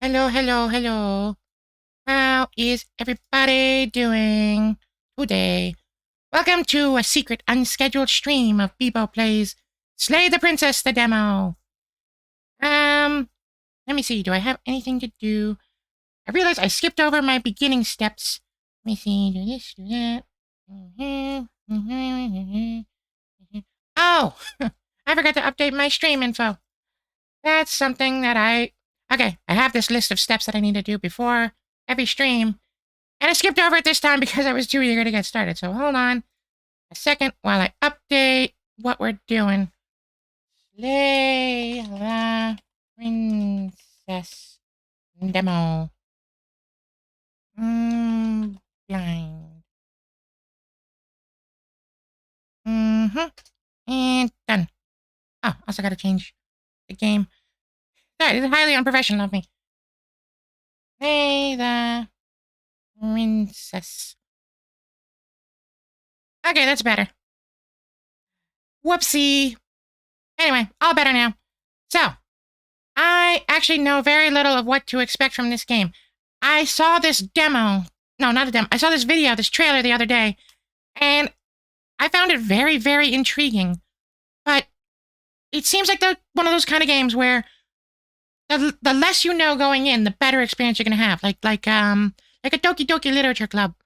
Hello, hello, hello. How is everybody doing today? Welcome to a secret unscheduled stream of Bebo Plays Slay the Princess the demo. Let me see, do I have anything to do? I realized I skipped over my beginning steps. Let me see, do this, do that. Oh, I forgot to update my stream info. That's something that Okay, I have this list of steps that I need to do before every stream. And I skipped over it this time because I was too eager to get started. So hold on a second while I update what we're doing. Slay the Princess demo. Blind. And done. Oh, also gotta change the game. That is highly unprofessional of me. Slay the Princess. Okay, that's better. Whoopsie. Anyway, all better now. So, I actually know very little of what to expect from this game. I saw this demo. No, not a demo. I saw this video, this trailer the other day, and I found it very, very intriguing. But it seems like one of those kind of games where the less you know going in, the better experience you're gonna have. Like a Doki Doki Literature Club.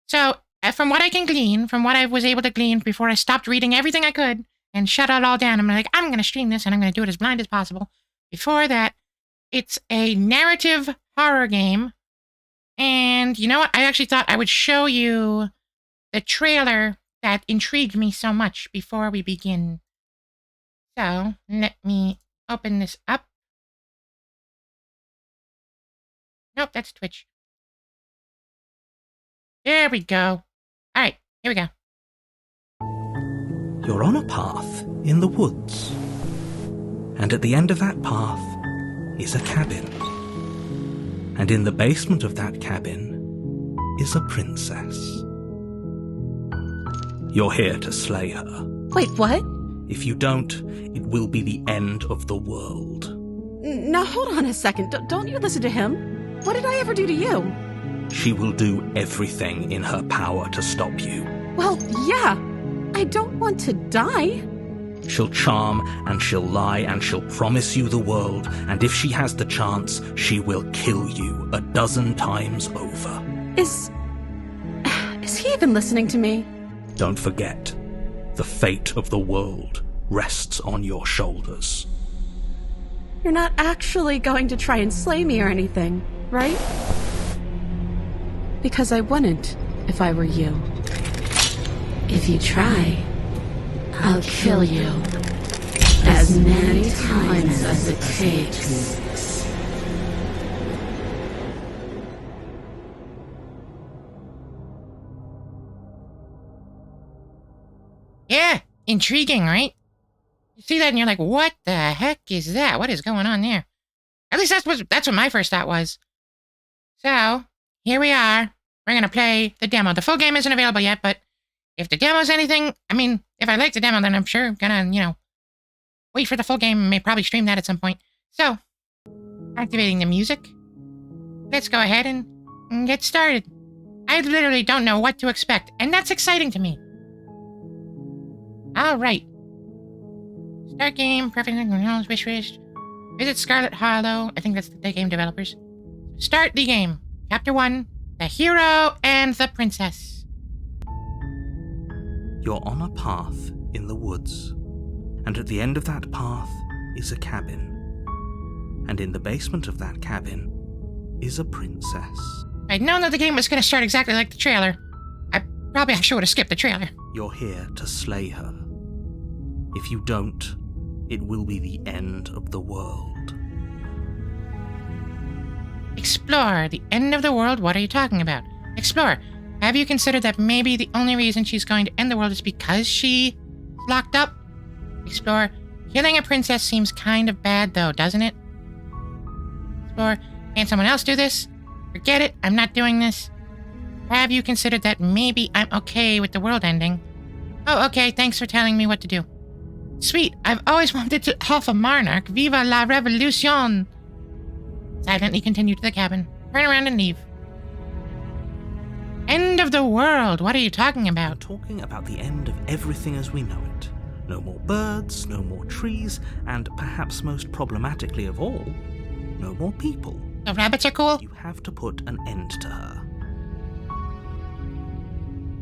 So, from what I can glean, from what I was able to glean before I stopped reading everything I could and shut it all down, I'm going to stream this and I'm going to do it as blind as possible. Before that, it's a narrative horror game. And you know what? I actually thought I would show you the trailer that intrigued me so much before we begin. So, let me open this up. Nope, that's Twitch. There we go. All right, here we go. You're on a path in the woods. And at the end of that path is a cabin. And in the basement of that cabin is a princess. You're here to slay her. Wait, what? If you don't, it will be the end of the world. Now, hold on a second. Don't you listen to him? What did I ever do to you? She will do everything in her power to stop you. Well, yeah. I don't want to die. She'll charm, and she'll lie, and she'll promise you the world, and if she has the chance, she will kill you 12 times over. Is he even listening to me? Don't forget, the fate of the world rests on your shoulders. You're not actually going to try and slay me or anything, right? Because I wouldn't if I were you. If you try, I'll kill you as many times as it takes. Yeah, intriguing, right? You see that and you're like, what the heck is that? What is going on there? At least that's what my first thought was. So, here we are. We're going to play the demo. The full game isn't available yet, but if the demo's anything, if I like the demo, then I'm sure gonna, wait for the full game and may probably stream that at some point. So, activating the music. Let's go ahead and get started. I literally don't know what to expect, and that's exciting to me. Alright. Start game, preference, wish. Visit Scarlet Hollow. I think that's the game developers. Start the game. Chapter 1, The Hero and the Princess. You're on a path in the woods, and at the end of that path is a cabin. And in the basement of that cabin is a princess. I'd known that the game was going to start exactly like the trailer. I probably should have skipped the trailer. You're here to slay her. If you don't, it will be the end of the world. Explore. The end of the world? What are you talking about? Explore. Have you considered that maybe the only reason she's going to end the world is because she's locked up? Explore. Killing a princess seems kind of bad, though, doesn't it? Explore. Can't someone else do this? Forget it. I'm not doing this. Have you considered that maybe I'm okay with the world ending? Oh, okay. Thanks for telling me what to do. Sweet. I've always wanted to help a monarch. Viva la revolution! silently continue to the cabin, turn around and leave. End of the world? What are you talking I'm about? talking about the end of everything as we know it. No more birds, no more trees, and perhaps most problematically of all, no more people. The rabbits are cool? You have to put an end to her.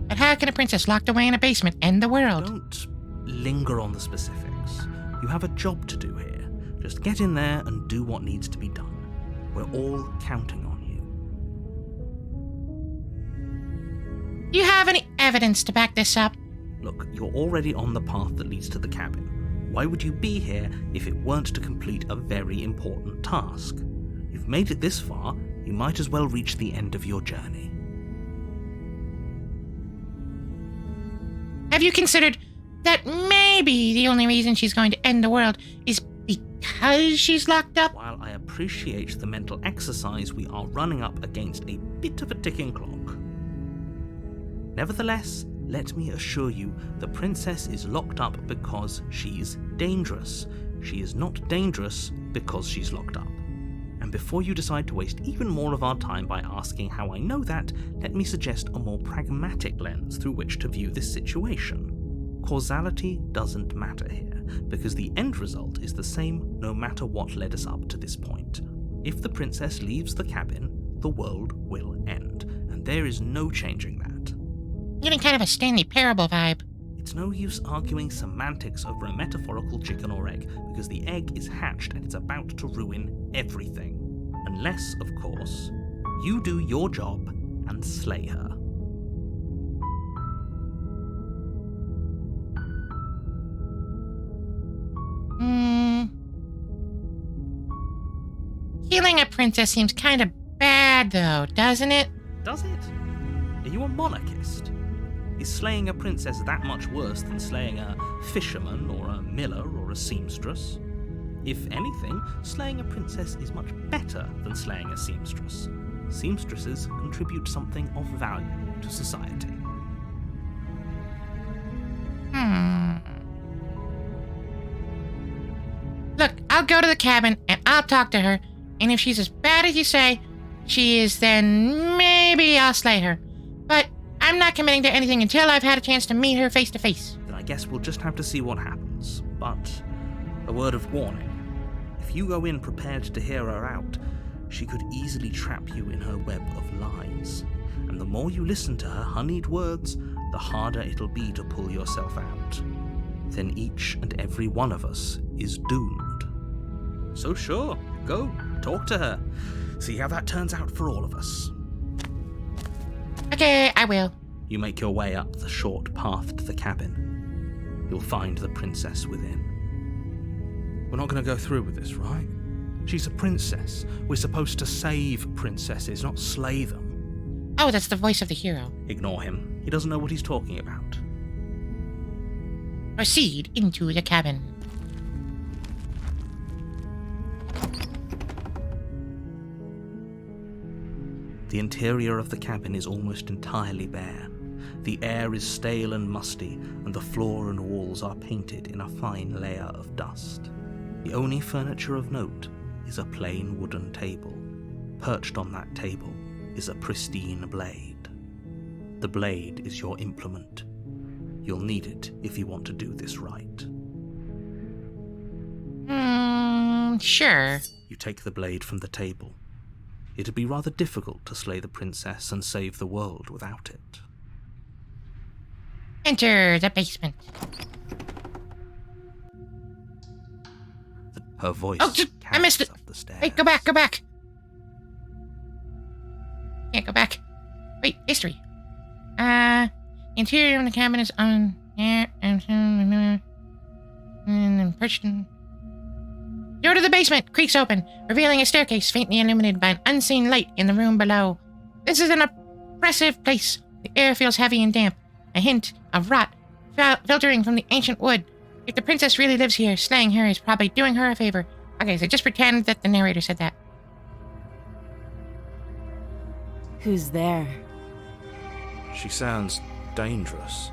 But how can a princess locked away in a basement end the world? Don't linger on the specifics. You have a job to do here. Just get in there and do what needs to be done. We're all counting on you. Do you have any evidence to back this up? Look, you're already on the path that leads to the cabin. Why would you be here if it weren't to complete a very important task? You've made it this far, you might as well reach the end of your journey. Have you considered that maybe the only reason she's going to end the world is because she's locked up? While I appreciate the mental exercise, we are running up against a bit of a ticking clock. Nevertheless, let me assure you, the princess is locked up because she's dangerous. She is not dangerous because she's locked up. And before you decide to waste even more of our time by asking how I know that, let me suggest a more pragmatic lens through which to view this situation. Causality doesn't matter here, because the end result is the same no matter what led us up to this point. If the princess leaves the cabin, the world will end, and there is no changing that. Getting kind of a Stanley Parable vibe. It's no use arguing semantics over a metaphorical chicken or egg, because the egg is hatched and it's about to ruin everything. Unless, of course, you do your job and slay her. Killing a princess seems kind of bad, though, doesn't it? Does it? Are you a monarchist? Is slaying a princess that much worse than slaying a fisherman or a miller or a seamstress? If anything, slaying a princess is much better than slaying a seamstress. Seamstresses contribute something of value to society. Look, I'll go to the cabin and I'll talk to her, and if she's as bad as you say she is, then maybe I'll slay her. But I'm not committing to anything until I've had a chance to meet her face to face. Then I guess we'll just have to see what happens. But a word of warning. If you go in prepared to hear her out, she could easily trap you in her web of lies. And the more you listen to her honeyed words, the harder it'll be to pull yourself out. Then each and every one of us is doomed. So sure, go, talk to her. See how that turns out for all of us. Okay, I will. You make your way up the short path to the cabin. You'll find the princess within. We're not going to go through with this, right? She's a princess. We're supposed to save princesses, not slay them. Oh, that's the voice of the hero. Ignore him. He doesn't know what he's talking about. Proceed into the cabin. The interior of the cabin is almost entirely bare. The air is stale and musty, and the floor and walls are painted in a fine layer of dust. The only furniture of note is a plain wooden table. Perched on that table is a pristine blade. The blade is your implement. You'll need it if you want to do this right. Sure. You take the blade from the table. It'd be rather difficult to slay the princess and save the world without it. Enter the basement. Her voice Oh, I missed it. up the stairs. Wait, go back, go back. Can't go back. Wait, history. Interior of the cabin is on air and perched. Door to the basement creaks open, revealing a staircase faintly illuminated by an unseen light in the room below. This is an oppressive place. The air feels heavy and damp, a hint of rot filtering from the ancient wood. If the princess really lives here, slaying her is probably doing her a favor. Okay, so just pretend that the narrator said that. Who's there? She sounds dangerous.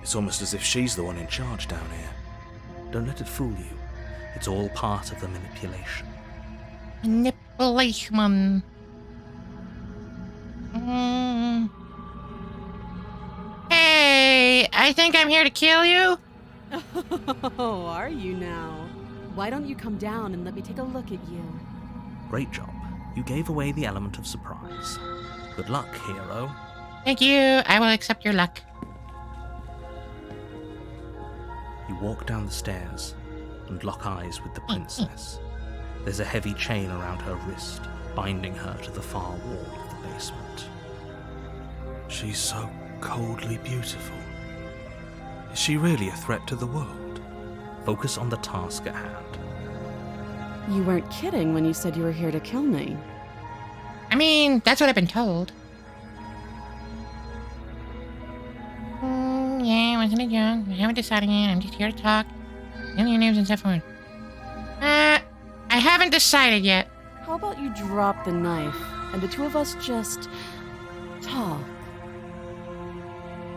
It's almost as if she's the one in charge down here. Don't let it fool you. It's all part of the manipulation. Policeman. Hey, I think I'm here to kill you. Oh, are you now? Why don't you come down and let me take a look at you? Great job. You gave away the element of surprise. Good luck, hero. Thank you. I will accept your luck. You walk down the stairs and lock eyes with the princess. There's a heavy chain around her wrist, binding her to the far wall of the basement. She's so coldly beautiful. Is she really a threat to the world? Focus on the task at hand. You weren't kidding when you said you were here to kill me. I mean, that's what I've been told. Yeah, I wasn't a young. I haven't decided yet. I'm just here to talk. Tell your names and stuff on. I haven't decided yet. How about you drop the knife and the two of us just talk?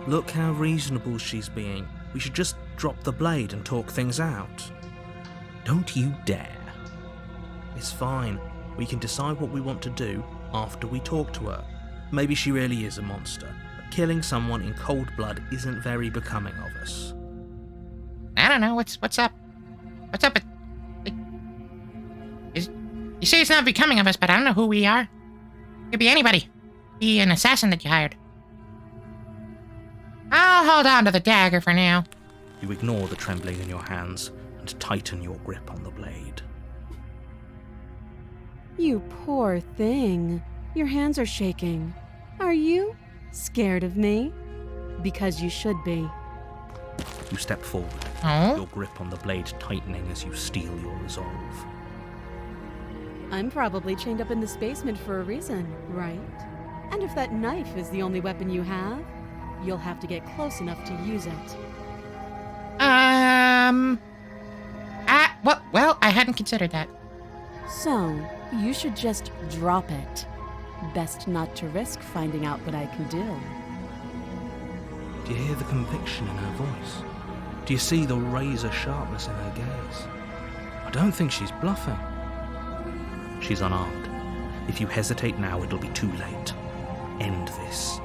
Look how reasonable she's being. We should just drop the blade and talk things out. Don't you dare. It's fine. We can decide what we want to do after we talk to her. Maybe she really is a monster, but killing someone in cold blood isn't very becoming of us. I don't know. What's up? What's up? You say it's not becoming of us, but I don't know who we are. Could be anybody. Be an assassin that you hired. I'll hold on to the dagger for now. You ignore the trembling in your hands and tighten your grip on the blade. You poor thing. Your hands are shaking. Are you scared of me? Because you should be. You step forward, Oh? your grip on the blade tightening as you steel your resolve. I'm probably chained up in this basement for a reason, right? And if that knife is the only weapon you have, you'll have to get close enough to use it. Well, I hadn't considered that. So, you should just drop it. Best not to risk finding out what I can do. Do you hear the conviction in her voice? Do you see the razor sharpness in her gaze? I don't think she's bluffing. She's unarmed. If you hesitate now, it'll be too late. End this.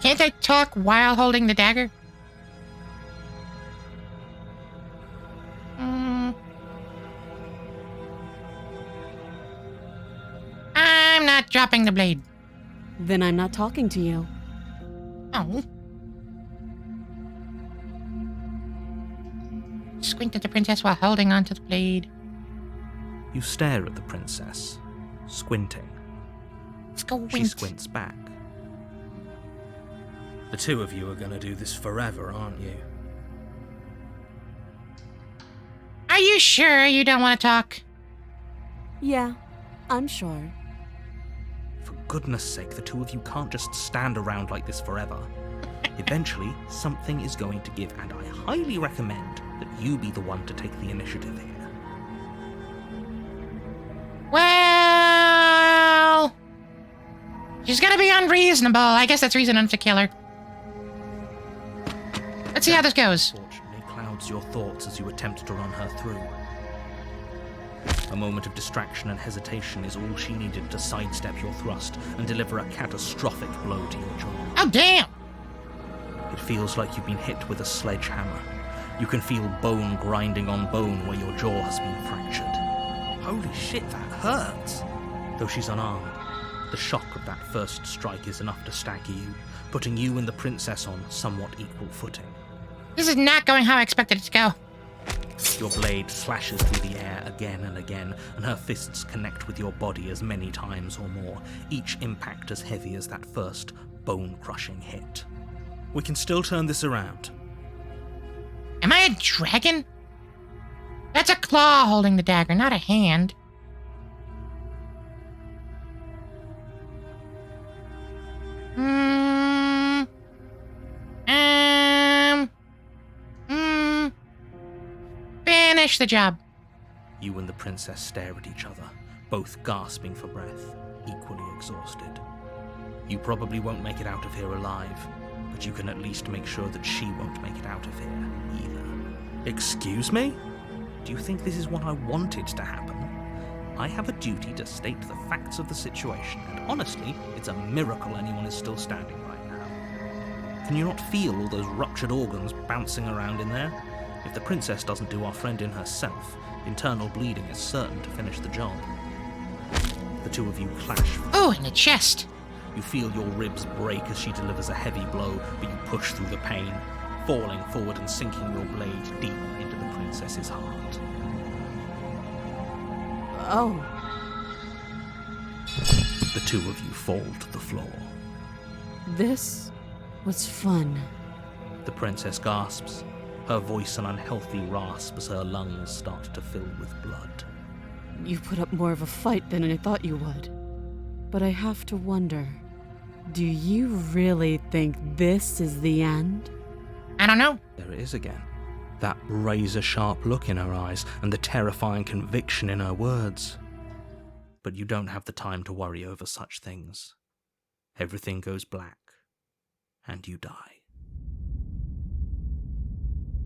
Can't I talk while holding the dagger? I'm not dropping the blade. Then I'm not talking to you. Oh. Squint at the princess while holding onto the blade. You stare at the princess, squinting. Squint. She squints back. The two of you are going to do this forever, aren't you? Are you sure you don't want to talk? Yeah, I'm sure. For goodness sake, the two of you can't just stand around like this forever. Eventually, something is going to give, and I highly recommend that you be the one to take the initiative here. Well, she's gonna be unreasonable. I guess that's reason enough to kill her. Let's see how this goes. Fortunately, clouds your thoughts as you attempt to run her through. A moment of distraction and hesitation is all she needed to sidestep your thrust and deliver a catastrophic blow to your jaw. Oh, damn! It feels like you've been hit with a sledgehammer. You can feel bone grinding on bone where your jaw has been fractured. Holy shit, that hurts! Though she's unarmed, the shock of that first strike is enough to stagger you, putting you and the princess on somewhat equal footing. This is not going how I expected it to go. Your blade slashes through the air again and again, and her fists connect with your body as many times or more, each impact as heavy as that first bone-crushing hit. We can still turn this around. Am I a dragon? That's a claw holding the dagger, not a hand. Finish the job. You and the princess stare at each other, both gasping for breath, equally exhausted. You probably won't make it out of here alive, but you can at least make sure that she won't make it out of here either. Excuse me? Do you think this is what I wanted to happen? I have a duty to state the facts of the situation, and honestly, it's a miracle anyone is still standing right now. Can you not feel all those ruptured organs bouncing around in there? If the princess doesn't do our friend in herself, internal bleeding is certain to finish the job. The two of you clash. Oh, in the chest. You feel your ribs break as she delivers a heavy blow, but you push through the pain, falling forward and sinking your blade deep into the princess's heart. Oh. The two of you fall to the floor. This was fun. The princess gasps, her voice an unhealthy rasp as her lungs start to fill with blood. You put up more of a fight than I thought you would. But I have to wonder, do you really think this is the end? I don't know. There it is again. That razor-sharp look in her eyes and the terrifying conviction in her words. But you don't have the time to worry over such things. Everything goes black, and you die.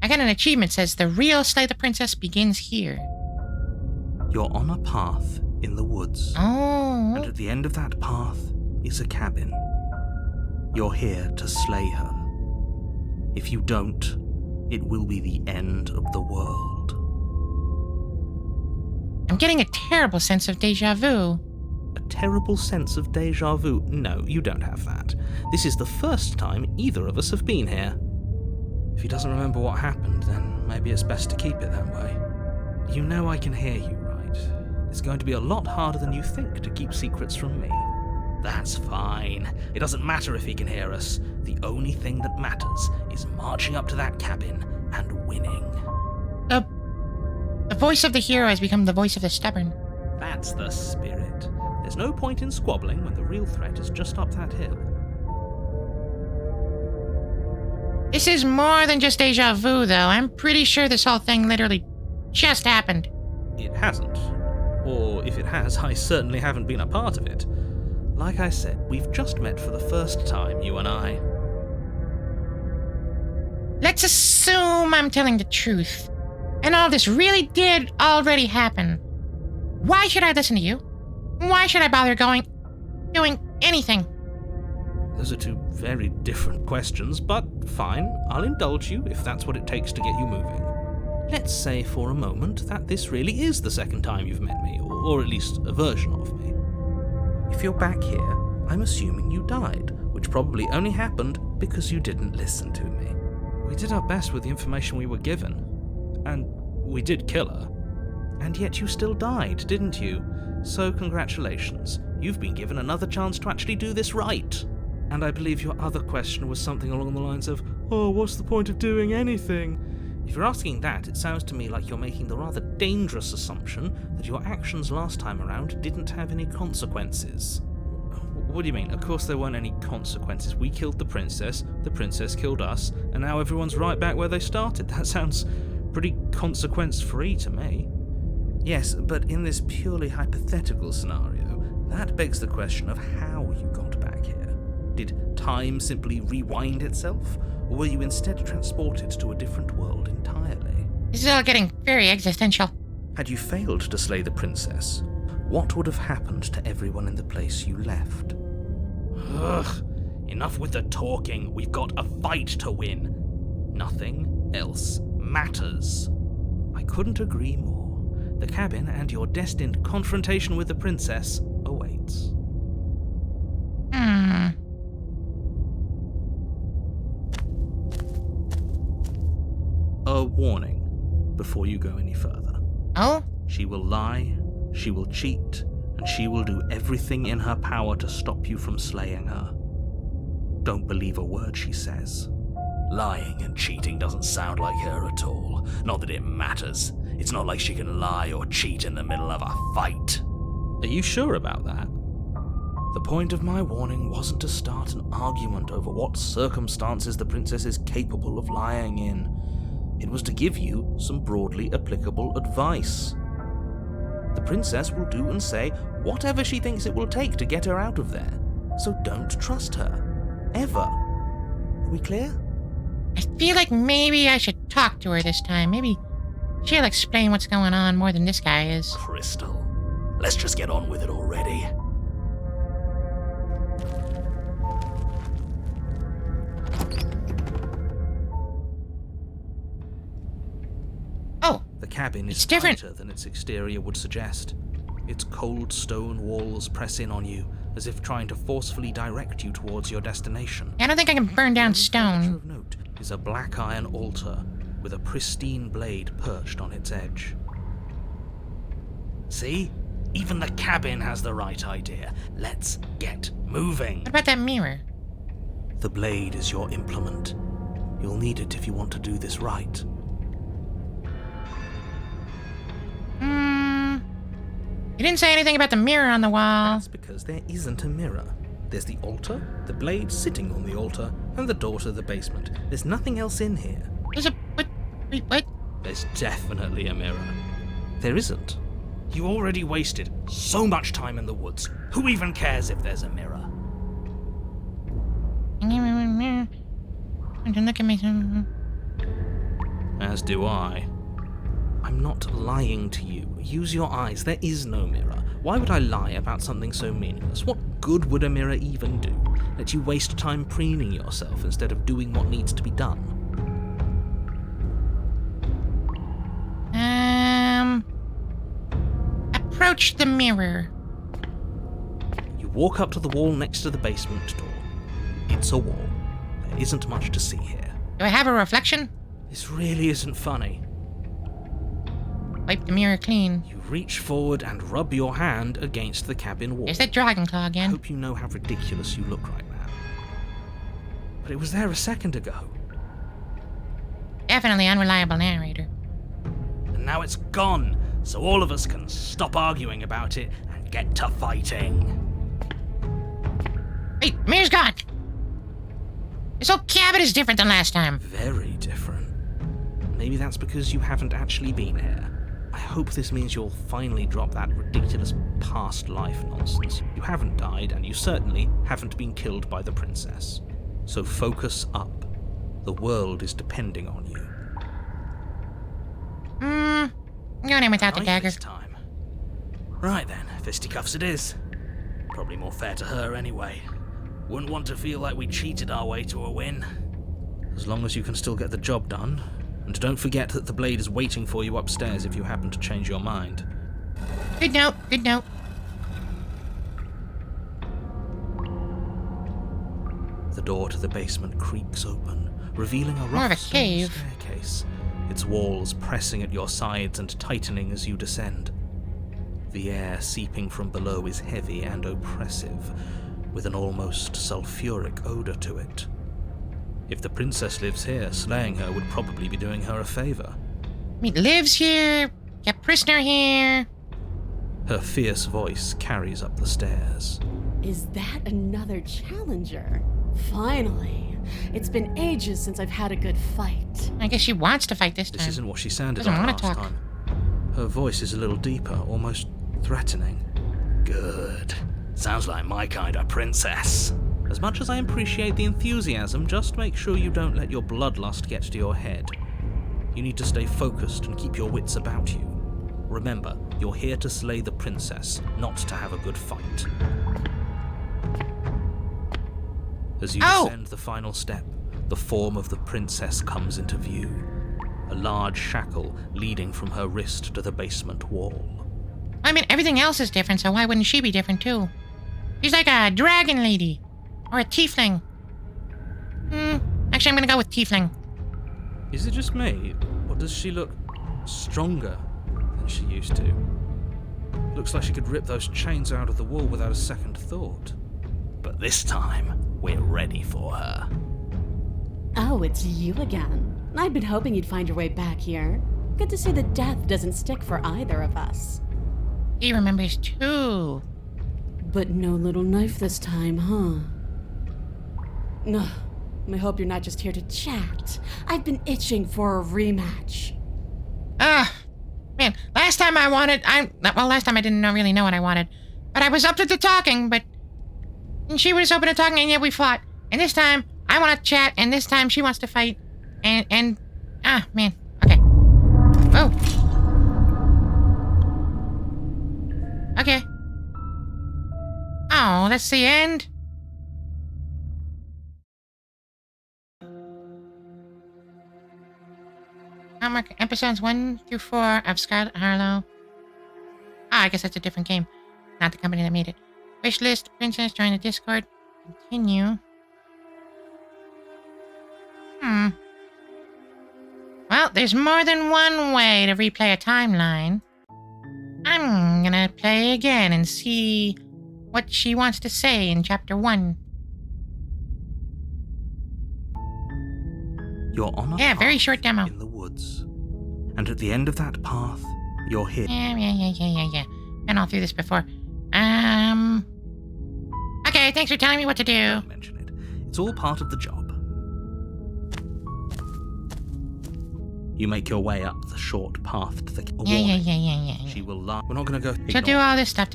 I got an achievement says the real Slay the Princess begins here. You're on a path in the woods. Oh. And at the end of that path is a cabin. You're here to slay her. If you don't, it will be the end of the world. I'm getting a terrible sense of deja vu. A terrible sense of deja vu? No, you don't have that. This is the first time either of us have been here. If he doesn't remember what happened, then maybe it's best to keep it that way. You know I can hear you, right? It's going to be a lot harder than you think to keep secrets from me. That's fine. It doesn't matter if he can hear us. The only thing that matters is marching up to that cabin and winning. The voice of the hero has become the voice of the stubborn. That's the spirit. There's no point in squabbling when the real threat is just up that hill. This is more than just deja vu, though. I'm pretty sure this whole thing literally just happened. It hasn't. Or if it has, I certainly haven't been a part of it. Like I said, we've just met for the first time, you and I. Let's assume I'm telling the truth. And all this really did already happen. Why should I listen to you? Why should I bother doing anything? Those are two very different questions, but fine, I'll indulge you if that's what it takes to get you moving. Let's say for a moment that this really is the second time you've met me, or at least a version of me. If you're back here, I'm assuming you died, which probably only happened because you didn't listen to me. We did our best with the information we were given, and we did kill her. And yet you still died, didn't you? So congratulations, you've been given another chance to actually do this right. And I believe your other question was something along the lines of, oh, what's the point of doing anything? If you're asking that, it sounds to me like you're making the rather dangerous assumption that your actions last time around didn't have any consequences. What do you mean? Of course there weren't any consequences. We killed the princess killed us, and now everyone's right back where they started. That sounds pretty consequence-free to me. Yes, but in this purely hypothetical scenario, that begs the question of how you got back here. Did time simply rewind itself, or were you instead transported to a different world entirely? This is all getting very existential. Had you failed to slay the princess, what would have happened to everyone in the place you left? Ugh, enough with the talking. We've got a fight to win. Nothing else matters. I couldn't agree more. The cabin and your destined confrontation with the princess awaits. A warning before you go any further. Oh? She will lie, she will cheat, and she will do everything in her power to stop you from slaying her. Don't believe a word she says. Lying and cheating doesn't sound like her at all. Not that it matters. It's not like she can lie or cheat in the middle of a fight. Are you sure about that? The point of my warning wasn't to start an argument over what circumstances the princess is capable of lying in. It was to give you some broadly applicable advice. The princess will do and say whatever she thinks it will take to get her out of there. So don't trust her. Ever. Are we clear? I feel like maybe I should talk to her this time. Maybe she'll explain what's going on more than this guy is. Crystal. Let's just get on with it already. Oh, The cabin is It's different. tighter than its exterior would suggest. Its cold stone walls press in on you, as if trying to forcefully direct you towards your destination. I don't think I can burn down The only furniture stone. of note is a black iron altar with a pristine blade perched on its edge. See? Even the cabin has the right idea. Let's get moving. What about that mirror? The blade is your implement. You'll need it if you want to do this right. You didn't say anything about the mirror on the wall. That's because there isn't a mirror. There's the altar, the blade sitting on the altar, and the door to the basement. There's nothing else in here. There's a... What? Wait, what? There's definitely a mirror. There isn't. You already wasted so much time in the woods. Who even cares if there's a mirror? Don't look at me. As do I. I'm not lying to you. Use your eyes. There is no mirror. Why would I lie about something so meaningless? What good would a mirror even do? Let you waste time preening yourself instead of doing what needs to be done. Approach the mirror. You walk up to the wall next to the basement door. It's a wall. There isn't much to see here. Do I have a reflection? This really isn't funny. Wipe the mirror clean. You reach forward and rub your hand against the cabin wall. There's that dragon claw I again. hope you know how ridiculous you look right now. But it was there a second ago, Definitely unreliable narrator. and now it's gone, so all of us can stop arguing about it and get to fighting. Wait, the mirror's gone. This whole cabin is different than last time. Very different. Maybe that's because you haven't actually been here. I hope this means you'll finally drop that ridiculous past life nonsense. You haven't died, and you certainly haven't been killed by the princess. So focus up. The world is depending on you. I'm going in without the Knife dagger. this time. Right then, fisticuffs it is. Probably more fair to her anyway. Wouldn't want to feel like we cheated our way to a win. As long as you can still get the job done. And don't forget that the blade is waiting for you upstairs if you happen to change your mind. Good note, good note. The door to the basement creaks open, revealing a More of a rough stone cave. staircase, its walls pressing at your sides and tightening as you descend. The air seeping from below is heavy and oppressive, with an almost sulphuric odor to it. If the princess lives here, slaying her would probably be doing her a favor. He lives here. Got prisoner here. Her fierce voice carries up the stairs. Is that another challenger? Finally. It's been ages since I've had a good fight. I guess she wants to fight this This time. isn't what she sounded Doesn't like wanna last talk. time. Her voice is a little deeper, almost threatening. Good. Sounds like my kind of princess. As much as I appreciate the enthusiasm, just make sure you don't let your bloodlust get to your head. You need to stay focused and keep your wits about you. Remember, you're here to slay the princess, not to have a good fight. As you Oh! descend the final step, the form of the princess comes into view. A large shackle leading from her wrist to the basement wall. I mean, everything else is different, so why wouldn't she be different too? She's like a dragon lady. Or a tiefling. Actually, I'm gonna go with tiefling. Is it just me, or does she look stronger than she used to? Looks like she could rip those chains out of the wall without a second thought. But this time, we're ready for her. Oh, it's you again. I'd been hoping you'd find your way back here. Good to see that death doesn't stick for either of us. He remembers too. But no little knife this time, huh? No, I hope you're not just here to chat. I've been itching for a rematch. Man, last time last time I didn't really know what I wanted. But I was up to the talking, and she was open to talking, and yet we fought. And this time, I want to chat, and this time she wants to fight. Man. Okay. Oh. Okay. Oh, that's the end? Homework episodes 1 through 4 of Scarlet Harlow. Ah, I guess that's a different game. Not the company that made it. Wishlist, Princess, join the Discord. Continue. Well, there's more than one way to replay a timeline. I'm gonna play again and see what she wants to say in chapter 1. You're on a Yeah, very path short demo. in the woods. And at the end of that path, you're hit. Yeah. Been all through this before. Okay, thanks for telling me what to do. Don't mention it. It's all part of the job. You make your way up the short path to the... Yeah. She will laugh. We're not going to go... She'll do all this stuff.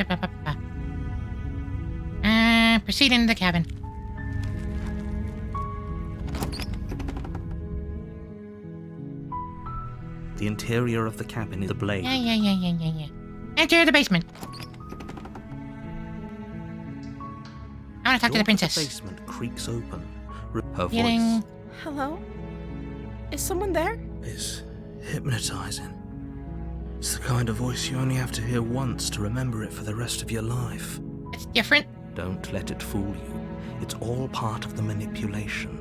Proceed into the cabin. The interior of the cabin is ablaze. Yeah. Enter the basement. I want to talk to the princess. The basement creaks open. Her Feeling... voice Hello? Is someone there? Is hypnotizing. It's the kind of voice you only have to hear once to remember it for the rest of your life. It's different. Don't let it fool you. It's all part of the manipulation.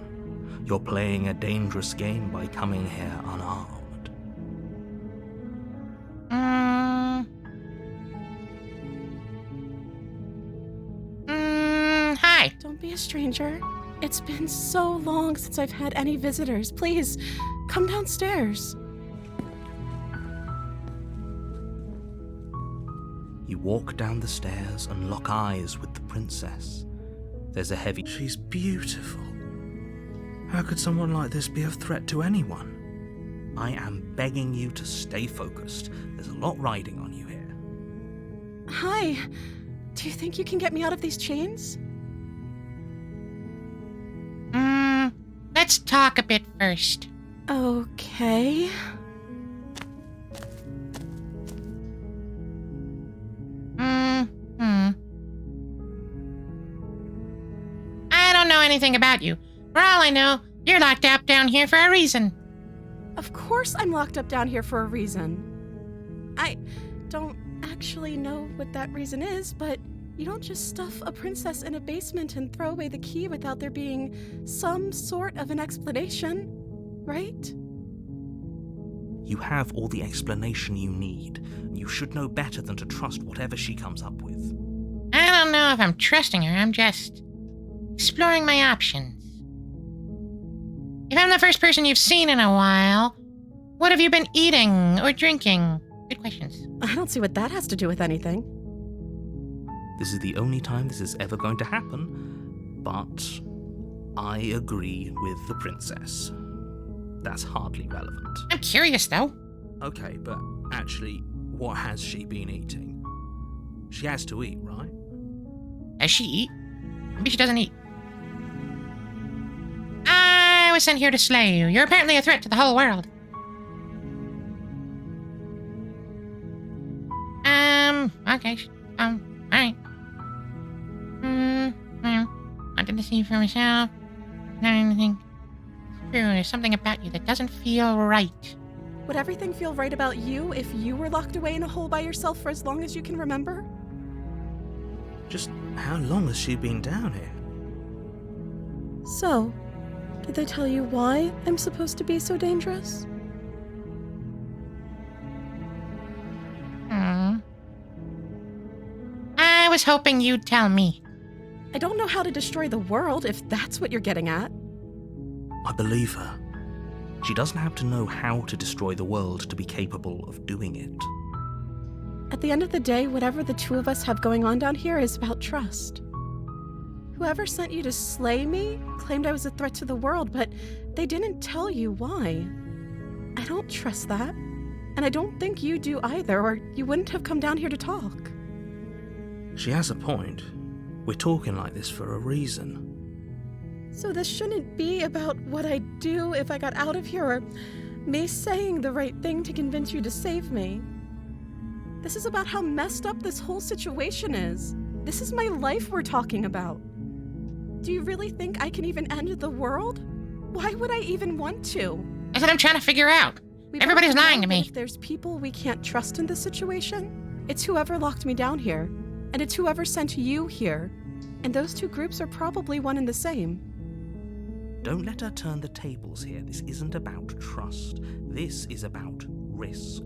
You're playing a dangerous game by coming here unarmed. Hi. Don't be a stranger. It's been so long since I've had any visitors. Please, come downstairs. You walk down the stairs and lock eyes with the princess. There's a heavy... She's beautiful. How could someone like this be a threat to anyone? I am begging you to stay focused. There's a lot riding on you here. Hi. Do you think you can get me out of these chains? Let's talk a bit first. Okay. I don't know anything about you. For all I know, you're locked up down here for a reason. Of course I'm locked up down here for a reason. I don't actually know what that reason is, but you don't just stuff a princess in a basement and throw away the key without there being some sort of an explanation, right? You have all the explanation you need. You should know better than to trust whatever she comes up with. I don't know if I'm trusting her. I'm just exploring my options. If I'm the first person you've seen in a while, what have you been eating or drinking? Good questions. I don't see what that has to do with anything. This is the only time this is ever going to happen, but I agree with the princess. That's hardly relevant. I'm curious, though. Okay, but actually, what has she been eating? She has to eat, right? Does she eat? Maybe she doesn't eat. I was sent here to slay you. You're apparently a threat to the whole world. Okay. Alright. Wanted to see for myself. Not anything. True, there's something about you that doesn't feel right. Would everything feel right about you if you were locked away in a hole by yourself for as long as you can remember? Just how long has she been down here? So, did they tell you why I'm supposed to be so dangerous? I was hoping you'd tell me. I don't know how to destroy the world, if that's what you're getting at. I believe her. She doesn't have to know how to destroy the world to be capable of doing it. At the end of the day, whatever the two of us have going on down here is about trust. Whoever sent you to slay me claimed I was a threat to the world, but they didn't tell you why. I don't trust that, and I don't think you do either, or you wouldn't have come down here to talk. She has a point. We're talking like this for a reason. So this shouldn't be about what I'd do if I got out of here, or me saying the right thing to convince you to save me. This is about how messed up this whole situation is. This is my life we're talking about. Do you really think I can even end the world? Why would I even want to? That's what I'm trying to figure out. We Everybody's both know lying to that me. If there's people we can't trust in this situation, it's whoever locked me down here, and it's whoever sent you here. And those two groups are probably one and the same. Don't let her turn the tables here. This isn't about trust. This is about risk.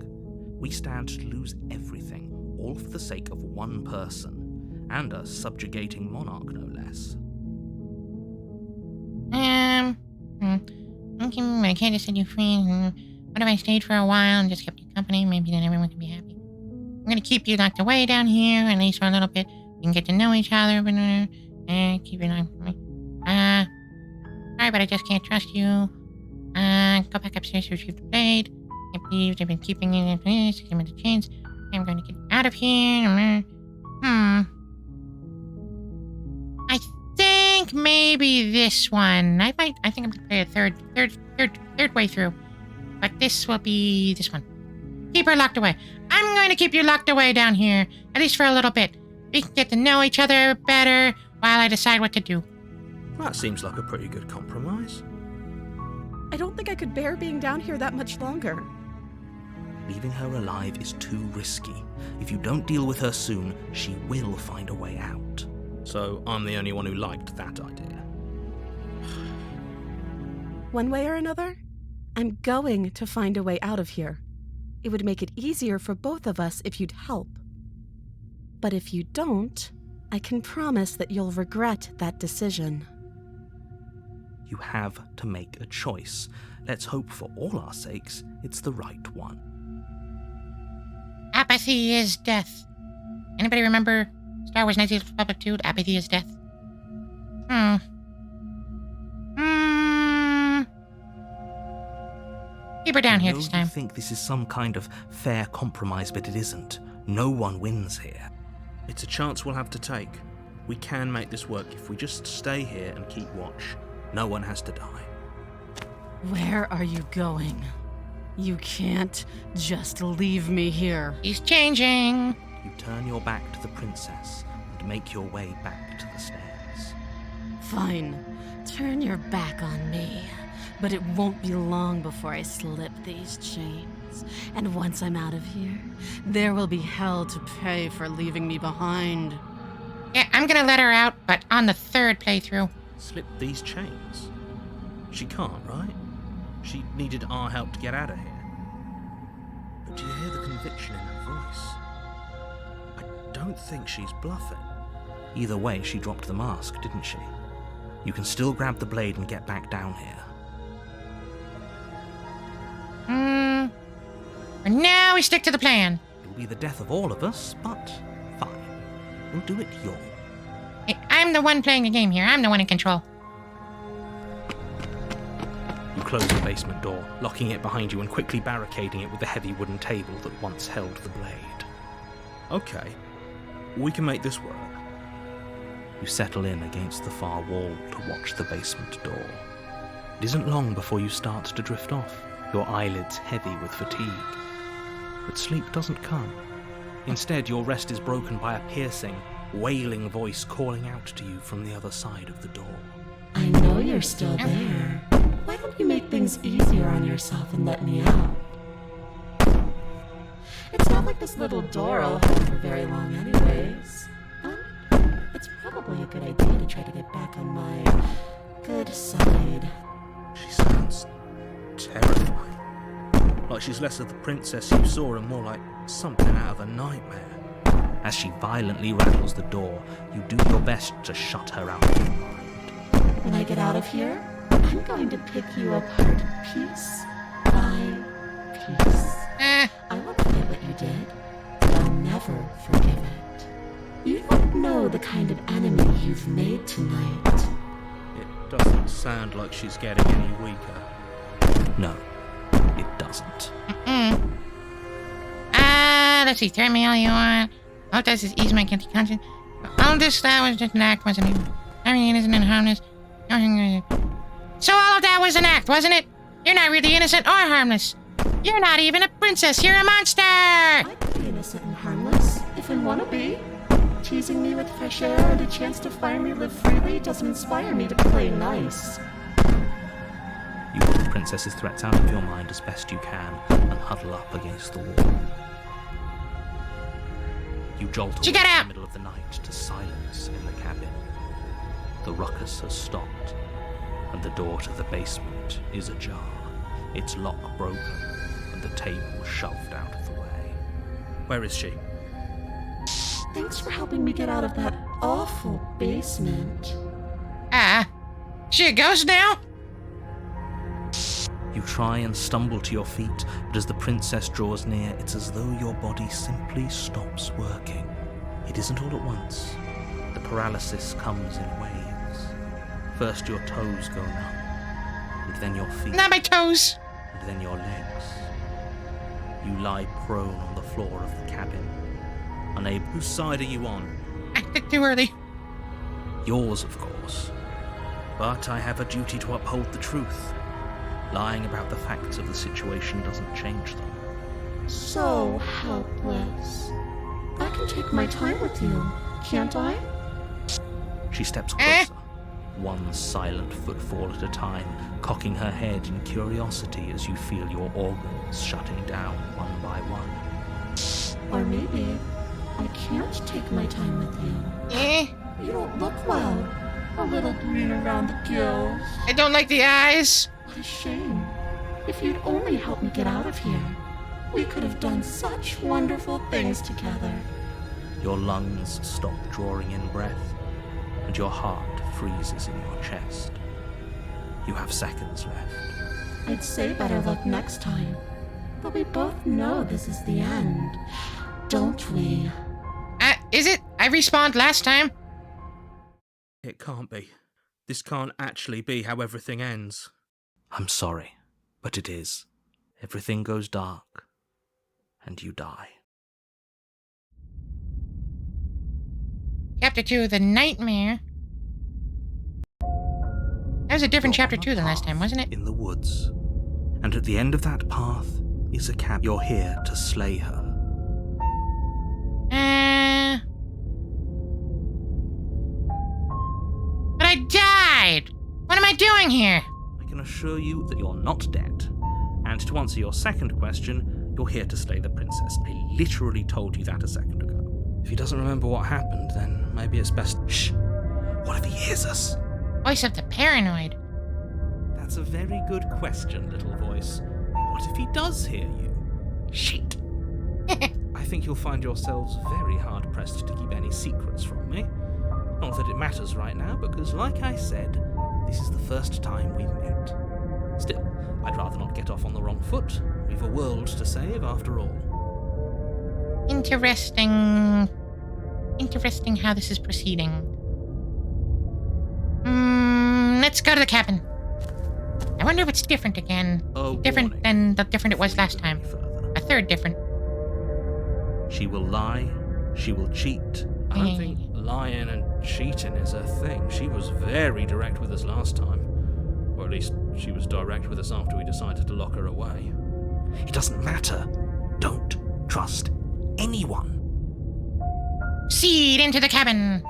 We stand to lose everything, all for the sake of one person, and a subjugating monarch, no less. Okay, I can't just set you free. What if I stayed for a while and just kept you company? Maybe then everyone could be happy. I'm gonna keep you locked away down here, at least for a little bit. We can get to know each other, but keep your eye on me. Sorry, but I just can't trust you. Go back upstairs to retrieve the blade. I believe they've been keeping it in place. Give me the chains. I'm going to get out of here. I think maybe this one. I think I'm gonna play a third way through. But this will be this one. Keep her locked away. I'm going to keep you locked away down here, at least for a little bit. We can get to know each other better while I decide what to do. That seems like a pretty good compromise. I don't think I could bear being down here that much longer. Leaving her alive is too risky. If you don't deal with her soon, she will find a way out. So I'm the only one who liked that idea. One way or another, I'm going to find a way out of here. It would make it easier for both of us if you'd help. But if you don't, I can promise that you'll regret that decision. You have to make a choice. Let's hope for all our sakes it's the right one. Apathy is death. Anybody remember Star Wars Knights of the Republic 2? Apathy is death. Keep her down here this time. You think this is some kind of fair compromise, but it isn't. No one wins here. It's a chance we'll have to take. We can make this work if we just stay here and keep watch. No one has to die. Where are you going? You can't just leave me here. He's changing. You turn your back to the princess and make your way back to the stairs. Fine. Turn your back on me. But it won't be long before I slip these chains. And once I'm out of here, there will be hell to pay for leaving me behind. Yeah, I'm gonna let her out, but on the third playthrough. Slip these chains? She can't, right? She needed our help to get out of here. But do you hear the conviction in her voice? I don't think she's bluffing. Either way, she dropped the mask, didn't she? You can still grab the blade and get back down here. For now, we stick to the plan. It'll be the death of all of us, but fine. We'll do it your way. Hey, I'm the one playing the game here. I'm the one in control. You close the basement door, locking it behind you and quickly barricading it with the heavy wooden table that once held the blade. Okay, we can make this work. You settle in against the far wall to watch the basement door. It isn't long before you start to drift off, your eyelids heavy with fatigue. But sleep doesn't come. Instead, your rest is broken by a piercing, wailing voice calling out to you from the other side of the door. I know you're still there. Why don't you make things easier on yourself and let me out? It's not like this little door will hold for very long anyways. But it's probably a good idea to try to get back on my good side. She sounds terrifying. Like she's less of the princess you saw and more like something out of a nightmare. As she violently rattles the door, you do your best to shut her out of your mind. When I get out of here, I'm going to pick you apart piece by piece. I won't forget what you did, but I'll never forgive it. You don't know the kind of enemy you've made tonight. It doesn't sound like she's getting any weaker. No, it doesn't. Let's see. Turn me all you want. All it does is ease my guilty conscience. All this, that was just an act, wasn't it? I mean, innocent and harmless. So all of that was an act, wasn't it? You're not really innocent or harmless. You're not even a princess, you're a monster! I could be innocent and harmless, if I want to be. Teasing me with fresh air and a chance to finally live freely doesn't inspire me to play nice. You put the princess's threats out of your mind as best you can and huddle up against the wall. You jolt away She got in out! the middle of the night to silence in the cabin. The ruckus has stopped, and the door to the basement is ajar, its lock broken, and the table shoved out of the way. Where is she? Thanks for helping me get out of that awful basement. She a ghost now? You try and stumble to your feet, but as the princess draws near, it's as though your body simply stops working. It isn't all at once. The paralysis comes in waves. First your toes go numb, and then your feet, Not my toes! and then your legs. You lie prone on the floor of the cabin, unable. Whose side are you on? Acted too early. Yours, of course. But I have a duty to uphold the truth. Lying about the facts of the situation doesn't change them. So helpless. I can take my time with you, can't I? She steps closer, one silent footfall at a time, cocking her head in curiosity as you feel your organs shutting down one by one. Or maybe I can't take my time with you. Eh? You don't look well. A little green around the gills. I don't like the eyes. What a shame. If you'd only helped me get out of here, we could have done such wonderful things together. Your lungs stop drawing in breath, and your heart freezes in your chest. You have seconds left. I'd say better luck next time. But we both know this is the end, don't we? Is it? I respawned last time. It can't be. This can't actually be how everything ends. I'm sorry, but it is. Everything goes dark, and you die. Chapter 2, The Nightmare. That was a different You're chapter on a 2 than last time, path wasn't it? In the woods. And at the end of that path is a cabin. You're here to slay her. But I died! What am I doing here? I can assure you that you're not dead. And to answer your second question, you're here to slay the princess. I literally told you that a second ago. If he doesn't remember what happened, then maybe it's best... Shh! What if he hears us? Voice of the paranoid. That's a very good question, little voice. What if he does hear you? Shit! I think you'll find yourselves very hard-pressed to keep any secrets from me. Not that it matters right now, because like I said, this is the first time we've met. Still, I'd rather not get off on the wrong foot. We've a world to save, after all. Interesting. Interesting how this is proceeding. Let's go to the cabin. I wonder if it's different again. Different warning. than the different it was Before you last go time. any further. A third different. She will lie, she will cheat. I don't think lying and cheating is her thing. She was very direct with us last time. Or at least she was direct with us after we decided to lock her away. It doesn't matter. Don't trust anyone. Seed into the cabin.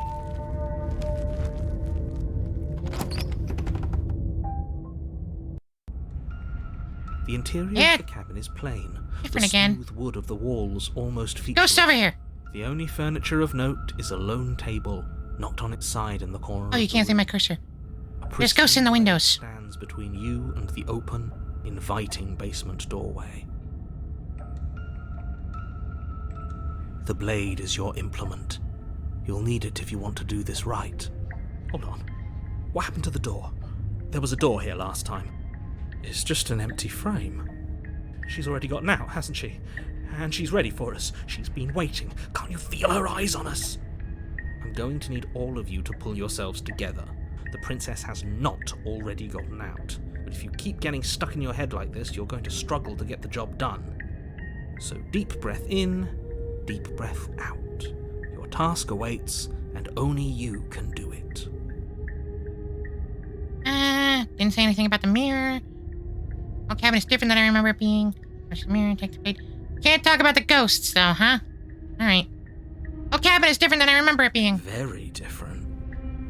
The interior Yeah. of the cabin is plain. Different the again. smooth wood of the walls almost featureless. Ghost over here. The only furniture of note is a lone table, knocked on its side in the corner. Oh, you of the can't see my room. cursor. A There's ghosts in the pristine windows. stands between you and the open, inviting basement doorway. The blade is your implement. You'll need it if you want to do this right. Hold on. What happened to the door? There was a door here last time. It's just an empty frame. She's already gotten out, hasn't she? And she's ready for us. She's been waiting. Can't you feel her eyes on us? I'm going to need all of you to pull yourselves together. The princess has not already gotten out. But if you keep getting stuck in your head like this, you're going to struggle to get the job done. So deep breath in, deep breath out. Your task awaits, and only you can do it. Didn't say anything about the mirror. Oh, cabin is different than I remember it being. Push the mirror, take the plate. Can't talk about the ghosts, though, huh? Alright. Well, cabin is different than I remember it being. Very different.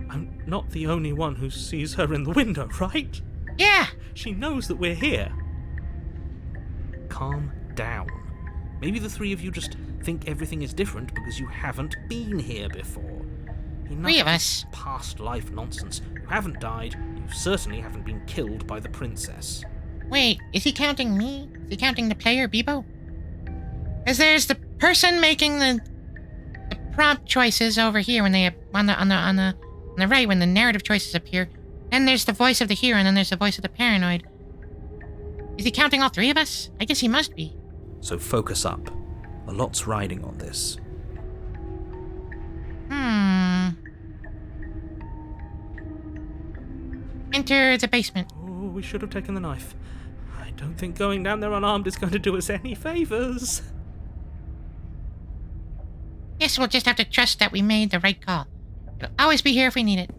I'm not the only one who sees her in the window, right? Yeah! She knows that we're here. Calm down. Maybe the three of you just think everything is different because you haven't been here before. Enough Three of this us? past life nonsense. You haven't died. You certainly haven't been killed by the princess. Wait, is he counting me? Is he counting the player, Bebo? Because there's the person making the prompt choices over here when they on the right when the narrative choices appear. Then there's the voice of the hero, and then there's the voice of the paranoid. Is he counting all three of us? I guess he must be. So focus up. A lot's riding on this. Enter the basement. Oh, we should have taken the knife. I don't think going down there unarmed is going to do us any favours. Guess we'll just have to trust that we made the right call. It'll always be here if we need it.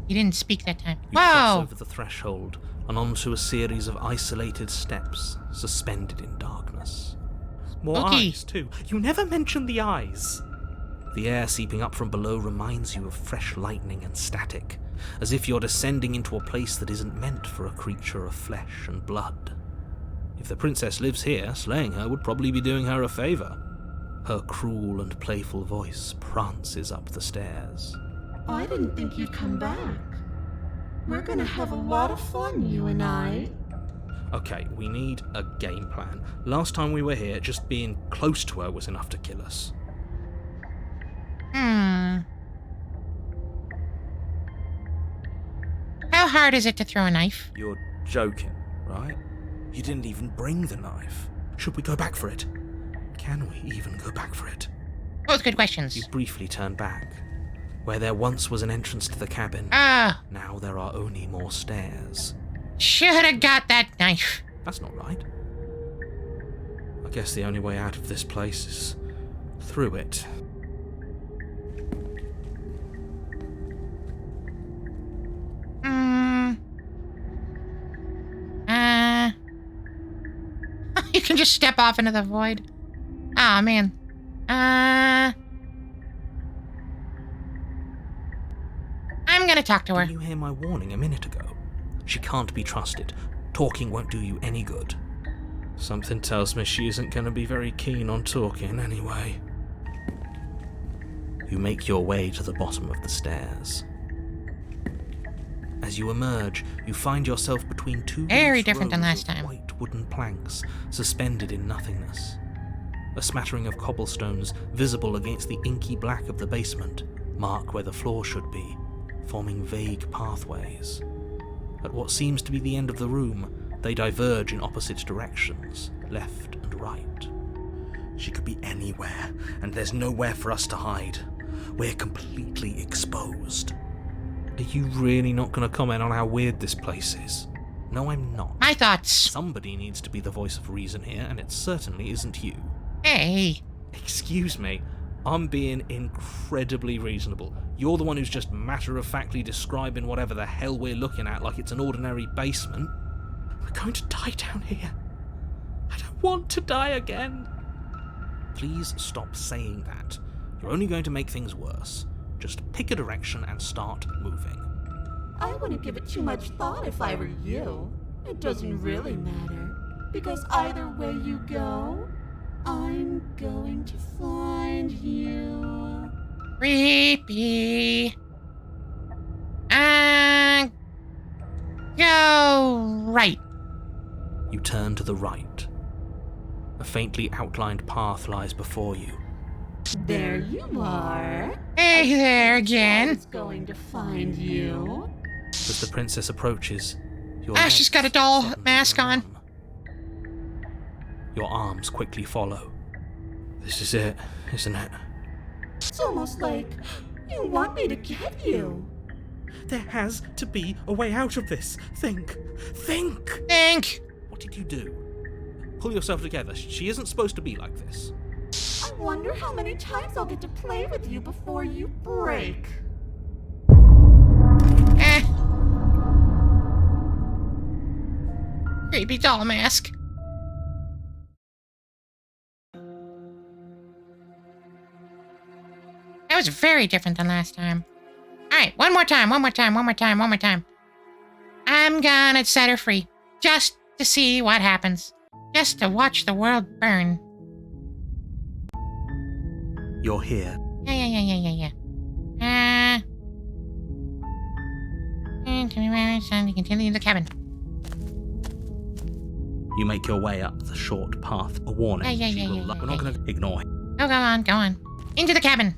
He didn't speak that time. You cross Whoa! over the threshold and onto a series of isolated steps, suspended in darkness. More Okay. eyes, too. You never mention the eyes. The air seeping up from below reminds you of fresh lightning and static, as if you're descending into a place that isn't meant for a creature of flesh and blood. If the princess lives here, slaying her would probably be doing her a favour. Her cruel and playful voice prances up the stairs. I didn't think you'd come back. We're gonna have a lot of fun, you and I. Okay, we need a game plan. Last time we were here, just being close to her was enough to kill us. How hard is it to throw a knife? You're joking, right? You didn't even bring the knife. Should we go back for it? Can we even go back for it? Both good questions. You briefly turn back. Where there once was an entrance to the cabin, Ah, now there are only more stairs. should have got that knife. That's not right. I guess the only way out of this place is through it. You can just step off into the void. Ah, man. I'm gonna talk to her. Did you hear my warning a minute ago? She can't be trusted. Talking won't do you any good. Something tells me she isn't going to be very keen on talking anyway. You make your way to the bottom of the stairs. As you emerge, you find yourself between two Very loose different than rows last of time. white wooden planks, suspended in nothingness. A smattering of cobblestones, visible against the inky black of the basement, mark where the floor should be, forming vague pathways. At what seems to be the end of the room, they diverge in opposite directions, left and right. She could be anywhere, and there's nowhere for us to hide. We're completely exposed. Are you really not going to comment on how weird this place is? No, I'm not. My thoughts. Somebody needs to be the voice of reason here, and it certainly isn't you. Hey. Excuse me, I'm being incredibly reasonable. You're the one who's just matter-of-factly describing whatever the hell we're looking at like it's an ordinary basement. We're going to die down here. I don't want to die again. Please stop saying that. You're only going to make things worse. Just pick a direction and start moving. I wouldn't give it too much thought if I were you. It doesn't really matter. Because either way you go, I'm going to find you. Creepy. Go right. You turn to the right. A faintly outlined path lies before you. There you are. Hey there I again. was going to find you. As the princess approaches, your Ah, she's got a legs doll suddenly mask on. run. Your arms quickly follow. This is it, isn't it? It's almost like you want me to get you. There has to be a way out of this. Think! Think. What did you do? Pull yourself together. She isn't supposed to be like this. I wonder how many times I'll get to play with you before you break. Creepy doll mask. was very different than last time. Alright, one more time. I'm gonna set her free. Just to see what happens. Just to watch the world burn. You're here. Yeah. And continue the cabin. You make your way up the short path. A warning. Yeah. We're not going to ignore him. Oh, go on. Into the cabin.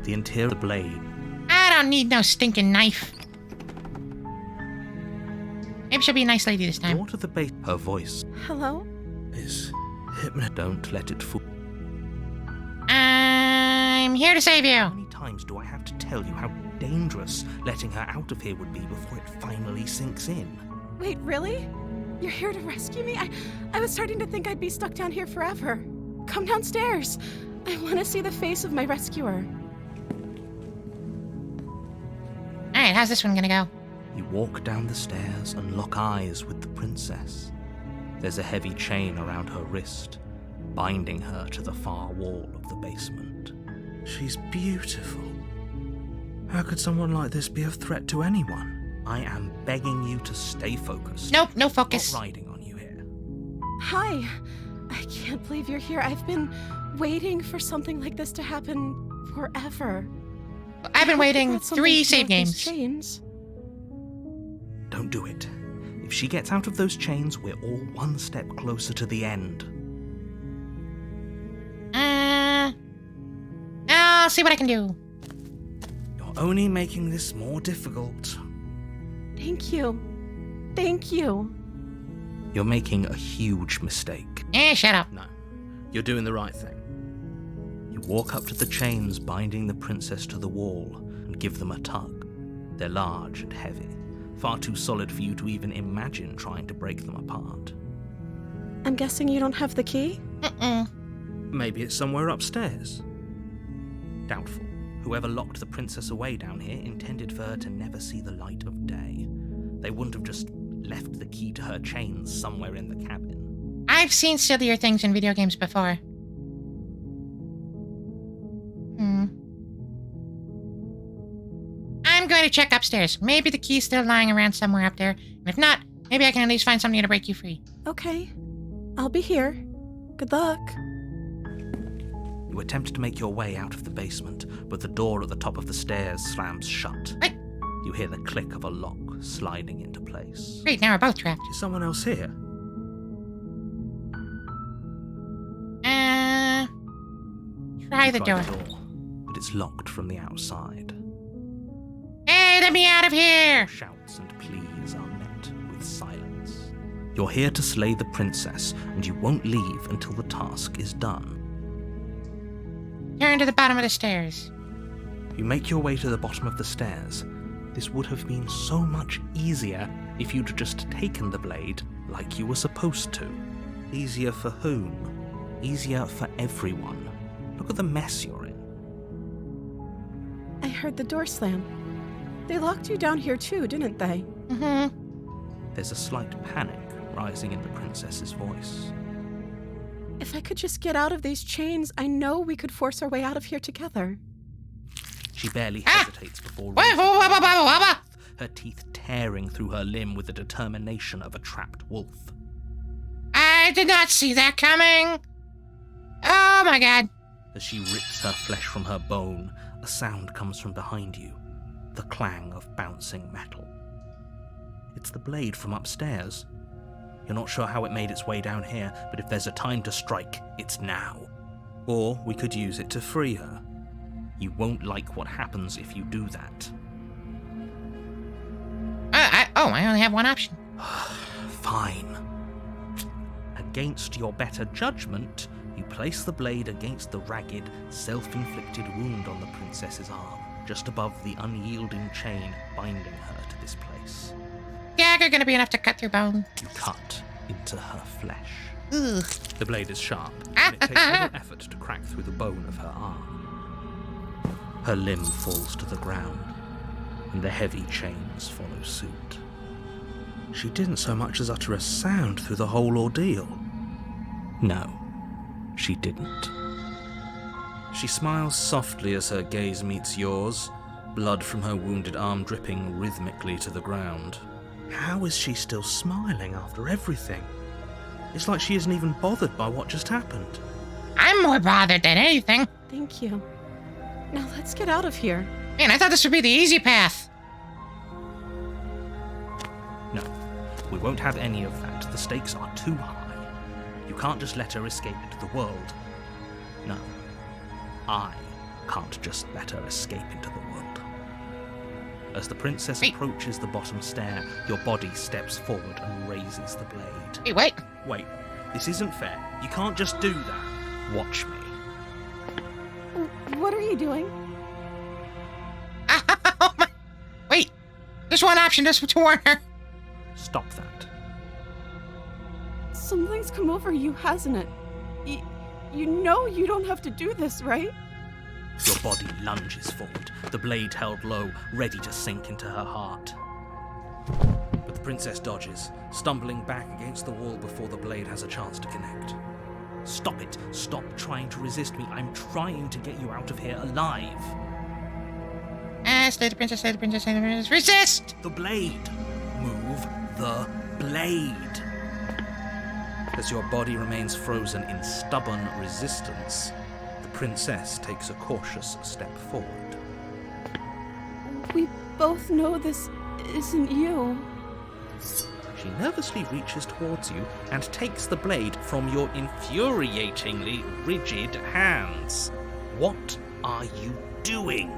The interior of the blade. I don't need no stinking knife. Maybe she'll be a nice lady this time. Door to the base. Her voice Hello? is hypnotic. Don't let it fool. I'm here to save How you. many times do I have to tell you how dangerous letting her out of here would be before it finally sinks in? Wait, really? You're here to rescue me? I was starting to think I'd be stuck down here forever. Come downstairs. I want to see the face of my rescuer. Alright, how's this one gonna go? You walk down the stairs and lock eyes with the princess. There's a heavy chain around her wrist, binding her to the far wall of the basement. She's beautiful. How could someone like this be a threat to anyone? I am begging you to stay focused. Nope, no focus. Not riding on you here. Hi. I can't believe you're here. I've been waiting for something like this to happen forever. I've been waiting Got something 3 to save do with these games. chains. Don't do it. If she gets out of those chains, we're all one step closer to the end. I'll see what I can do. You're only making this more difficult. Thank you. Thank you. You're making a huge mistake. Shut up. No, you're doing the right thing. You walk up to the chains binding the princess to the wall and give them a tug. They're large and heavy, far too solid for you to even imagine trying to break them apart. I'm guessing you don't have the key? Maybe it's somewhere upstairs. Doubtful. Whoever locked the princess away down here intended for her to never see the light of day. They wouldn't have just left the key to her chains somewhere in the cabin. I've seen sillier things in video games before. I'm going to check upstairs. Maybe the key's still lying around somewhere up there. And if not, maybe I can at least find something to break you free. Okay. I'll be here. Good luck. You attempt to make your way out of the basement, but the door at the top of the stairs slams shut. What? You hear the click of a lock sliding into place. Great, now we're both trapped. Is someone else here? Try the You door. but it's locked from the outside. Hey, let me out of here! Shouts and pleas are met with silence. You're here to slay the princess, and you won't leave until the task is done. Turn to the bottom of the stairs. You make your way to the bottom of the stairs. This would have been so much easier if you'd just taken the blade like you were supposed to. Easier for whom? Easier for everyone. Look at the mess you're in. I heard the door slam. They locked you down here too, didn't they? There's a slight panic rising in the princess's voice. If I could just get out of these chains, I know we could force our way out of here together. She barely hesitates before raising her teeth tearing through her limb with the determination of a trapped wolf. I did not see that coming. Oh my god. As she rips her flesh from her bone, a sound comes from behind you, the clang of bouncing metal. It's the blade from upstairs. You're not sure how it made its way down here, but if there's a time to strike, it's now. Or we could use it to free her. You won't like what happens if you do that. I only have one option. Fine. Against your better judgment, you place the blade against the ragged, self-inflicted wound on the princess's arm, just above the unyielding chain binding her to this place. Dagger gonna be enough to cut through bone. You cut into her flesh. Ugh. The blade is sharp, and it takes little effort to crack through the bone of her arm. Her limb falls to the ground, and the heavy chains follow suit. She didn't so much as utter a sound through the whole ordeal. No, she didn't. She smiles softly as her gaze meets yours, blood from her wounded arm dripping rhythmically to the ground. How is she still smiling after everything? It's like she isn't even bothered by what just happened. I'm more bothered than anything. Thank you. Now let's get out of here. Man, I thought this would be the easy path. No, we won't have any of that. The stakes are too high. You can't just let her escape into the world. No, I can't just let her escape into the world. As the princess approaches the bottom stair, your body steps forward and raises the blade. Hey, wait. Wait, this isn't fair. You can't just do that. Watch me. What are you doing? Oh my. Wait. There's one option just to warn her. Stop that. Something's come over you, hasn't it? You know you don't have to do this, right? Your body lunges forward, the blade held low, ready to sink into her heart. But the princess dodges, stumbling back against the wall before the blade has a chance to connect. Stop it! Stop trying to resist me. I'm trying to get you out of here alive. Slay the princess, slay the princess, slay the princess. Resist! The blade! Move the blade! As your body remains frozen in stubborn resistance, the princess takes a cautious step forward. We both know this isn't you. She nervously reaches towards you and takes the blade from your infuriatingly rigid hands. What are you doing?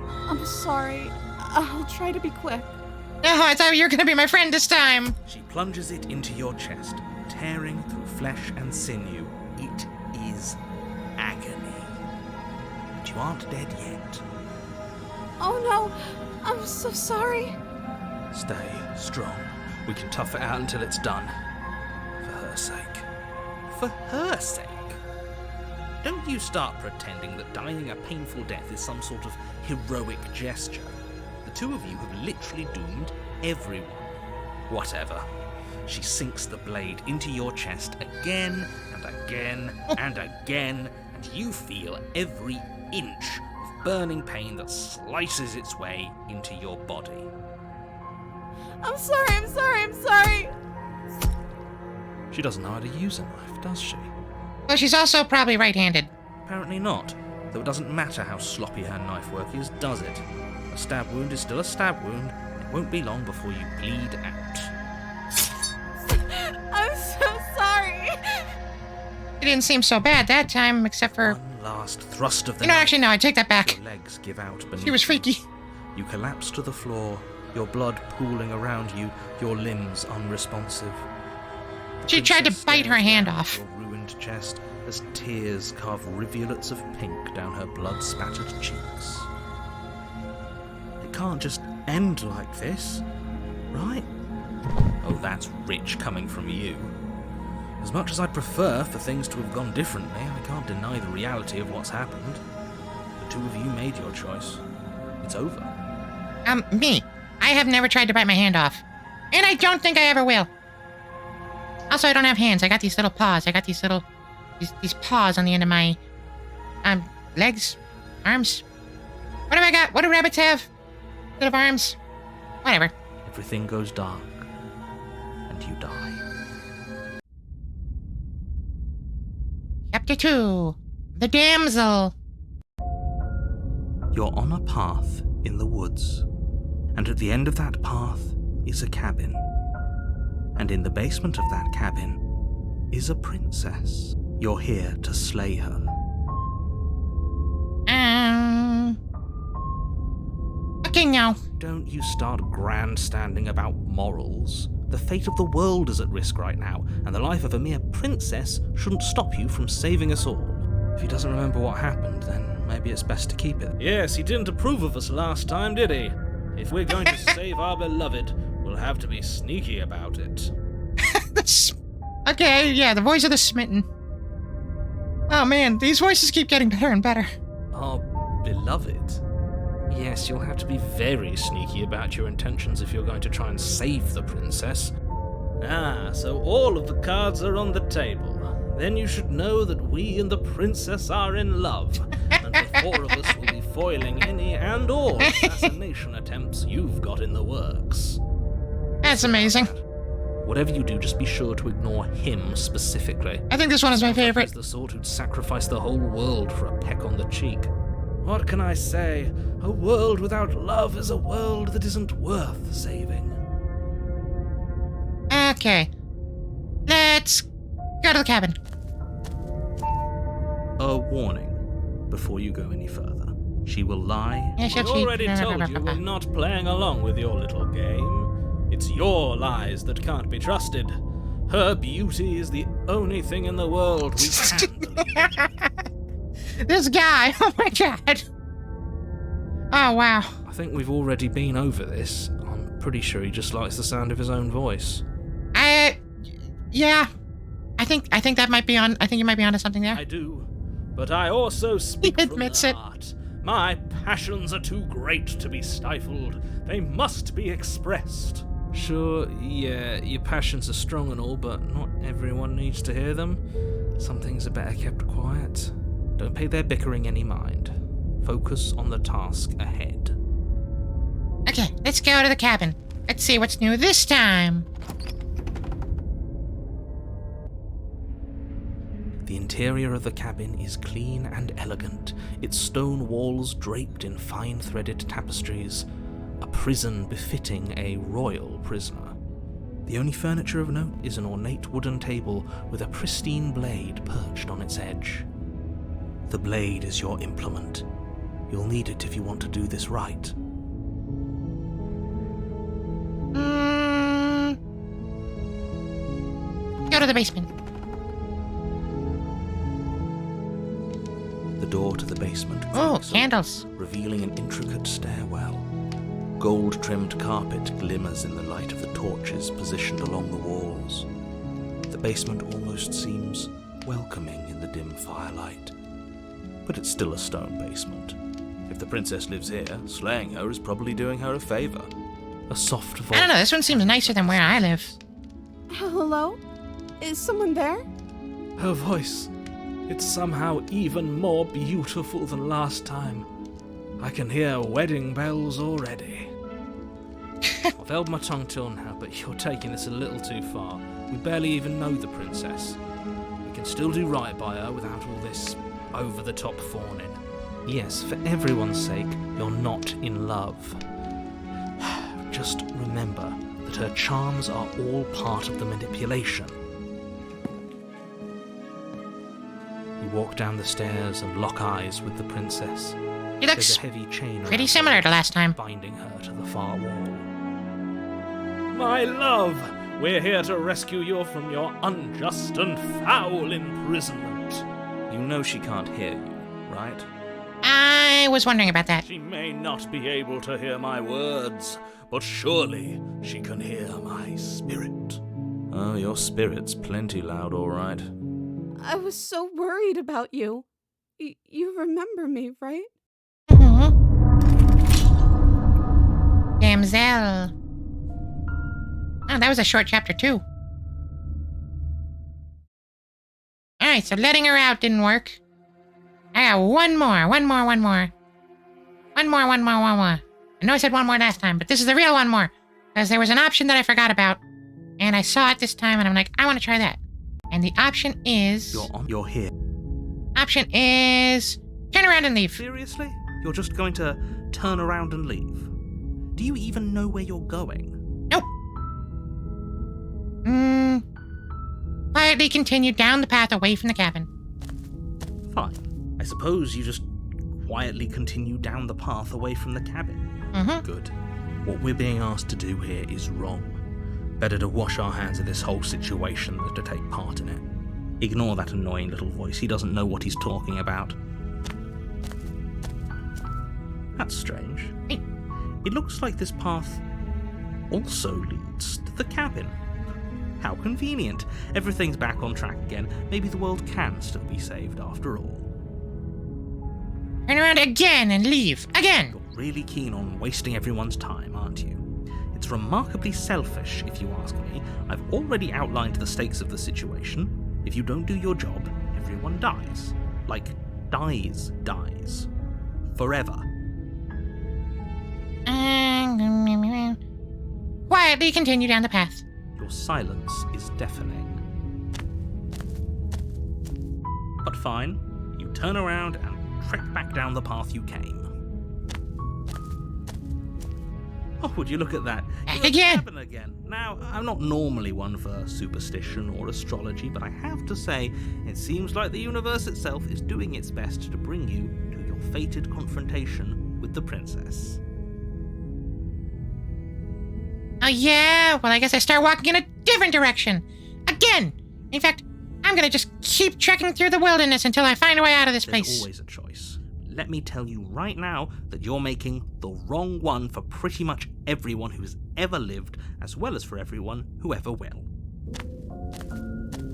I'm sorry. I'll try to be quick. No, I thought you were gonna be my friend this time. She plunges it into your chest, tearing through flesh and sinew. It is agony. But you aren't dead yet. Oh no, I'm so sorry. Stay strong. We can tough it out until it's done. For her sake. For her sake? Don't you start pretending that dying a painful death is some sort of heroic gesture. The two of you have literally doomed everyone. Whatever. She sinks the blade into your chest again and again and again, and you feel every inch of burning pain that slices its way into your body. I'm sorry. She doesn't know how to use a knife, does she? Well, she's also probably right-handed. Apparently not, though it doesn't matter how sloppy her knife work is, does it? A stab wound is still a stab wound, and it won't be long before you bleed out. I'm so sorry. It didn't seem so bad that time, except for... One last thrust of the You know, knife. actually, no, I take that back. Your legs give out beneath She was you. freaky. You collapse to the floor, your blood pooling around you, your limbs unresponsive. The She tried to princess bite her stares hand down off. Your ruined chest as tears carve rivulets of pink down her blood-spattered cheeks. It can't just end like this, right? Oh, that's rich coming from you. As much as I'd prefer for things to have gone differently, I can't deny the reality of what's happened. The two of you made your choice. It's over. Me. I have never tried to bite my hand off. And I don't think I ever will. Also, I don't have hands. I got these little paws. I got these little... These paws on the end of my... legs? Arms? What have I got? What do rabbits have? Instead of arms? Whatever. Everything goes dark, and you die. Chapter 2. The Damsel. You're on a path in the woods, and at the end of that path is a cabin. And in the basement of that cabin is a princess. You're here to slay her. Okay, now. Don't you start grandstanding about morals. The fate of the world is at risk right now, and the life of a mere princess shouldn't stop you from saving us all. If he doesn't remember what happened, then maybe it's best to keep it. Yes, he didn't approve of us last time, did he? If we're going to save our beloved, we'll have to be sneaky about it. Okay, yeah, the voice of the smitten. Oh man, these voices keep getting better and better. Our beloved? Yes, you'll have to be very sneaky about your intentions if you're going to try and save the princess. Ah, so all of the cards are on the table. then you should know that we and the princess are in love, and the four of us will be foiling any and all assassination attempts you've got in the works. That's amazing. Whatever you do, just be sure to ignore him specifically. I think this one is my favorite. He's the sort who'd sacrifice the whole world for a peck on the cheek. What can I say? A world without love is a world that isn't worth saving. Okay. Let's go to the cabin. A warning before you go any further. She will lie. Yeah, I she'll cheat. already told you we're not playing along with your little game. It's your lies that can't be trusted. Her beauty is the only thing in the world we can believe. This guy. Oh my god. Oh wow. I think we've already been over this. I'm pretty sure he just likes the sound of his own voice. Yeah. I think that might be on. I think you might be onto something there. I do, but I also speak He from admits the it. heart. My passions are too great to be stifled. They must be expressed. Sure, yeah, your passions are strong and all, but not everyone needs to hear them. Some things are better kept quiet. Don't pay their bickering any mind. Focus on the task ahead. Okay, let's go to the cabin. Let's see what's new this time. The interior of the cabin is clean and elegant, its stone walls draped in fine-threaded tapestries, a prison befitting a royal prisoner. The only furniture of note is an ornate wooden table with a pristine blade perched on its edge. The blade is your implement. You'll need it if you want to do this right. Go to the basement. The door to the basement Oh, creaks candles. revealing an intricate stairwell. Gold-trimmed carpet glimmers in the light of the torches positioned along the walls. The basement almost seems welcoming in the dim firelight. But it's still a stone basement. If the princess lives here, slaying her is probably doing her a favor. A soft voice. I don't know. This one seems nicer than where I live. Hello? Is someone there? Her voice. It's somehow even more beautiful than last time. I can hear wedding bells already. I've held my tongue till now, but you're taking this a little too far. We barely even know the princess. We can still do right by her without all this over-the-top fawning. Yes, for everyone's sake, you're not in love. Just remember that her charms are all part of the manipulation. You walk down the stairs and lock eyes with the princess. He There's looks a heavy chain pretty around similar her, to last time. binding her to the far wall. My love, we're here to rescue you from your unjust and foul imprisonment. You know she can't hear you, right? I was wondering about that. She may not be able to hear my words, but surely she can hear my spirit. Oh, your spirit's plenty loud, all right. I was so worried about you. You remember me, right? Damsel. Oh, that was a short chapter too. Alright, so letting her out didn't work. I got one more. I know I said one more last time, but this is the real one more. Because there was an option that I forgot about. And I saw it this time and I'm like, I want to try that. And the option is... You're here. Option is... Turn around and leave. Seriously? You're just going to turn around and leave? Do you even know where you're going? Nope. Quietly continue down the path away from the cabin. Fine. I suppose you just quietly continue down the path away from the cabin. Good. What we're being asked to do here is wrong. Better to wash our hands of this whole situation than to take part in it. Ignore that annoying little voice. He doesn't know what he's talking about. That's strange. It looks like this path also leads to the cabin. How convenient. Everything's back on track again. Maybe the world can still be saved after all. Turn around again and leave. Again. You're really keen on wasting everyone's time, aren't you? It's remarkably selfish, if you ask me. I've already outlined the stakes of the situation. If you don't do your job, everyone dies. Like, dies. Forever. Quietly continue down the path. Your silence is deafening. But fine, you turn around and trek back down the path you came. Oh, would you look at that? Back You're at the again. cabin again. Now, I'm not normally one for superstition or astrology, but I have to say, it seems like the universe itself is doing its best to bring you to your fated confrontation with the princess. Oh yeah? Well, I guess I start walking in a different direction. Again! In fact, I'm gonna just keep trekking through the wilderness until I find a way out of this There's place. always a choice. Let me tell you right now that you're making the wrong one for pretty much everyone who's ever lived, as well as for everyone who ever will.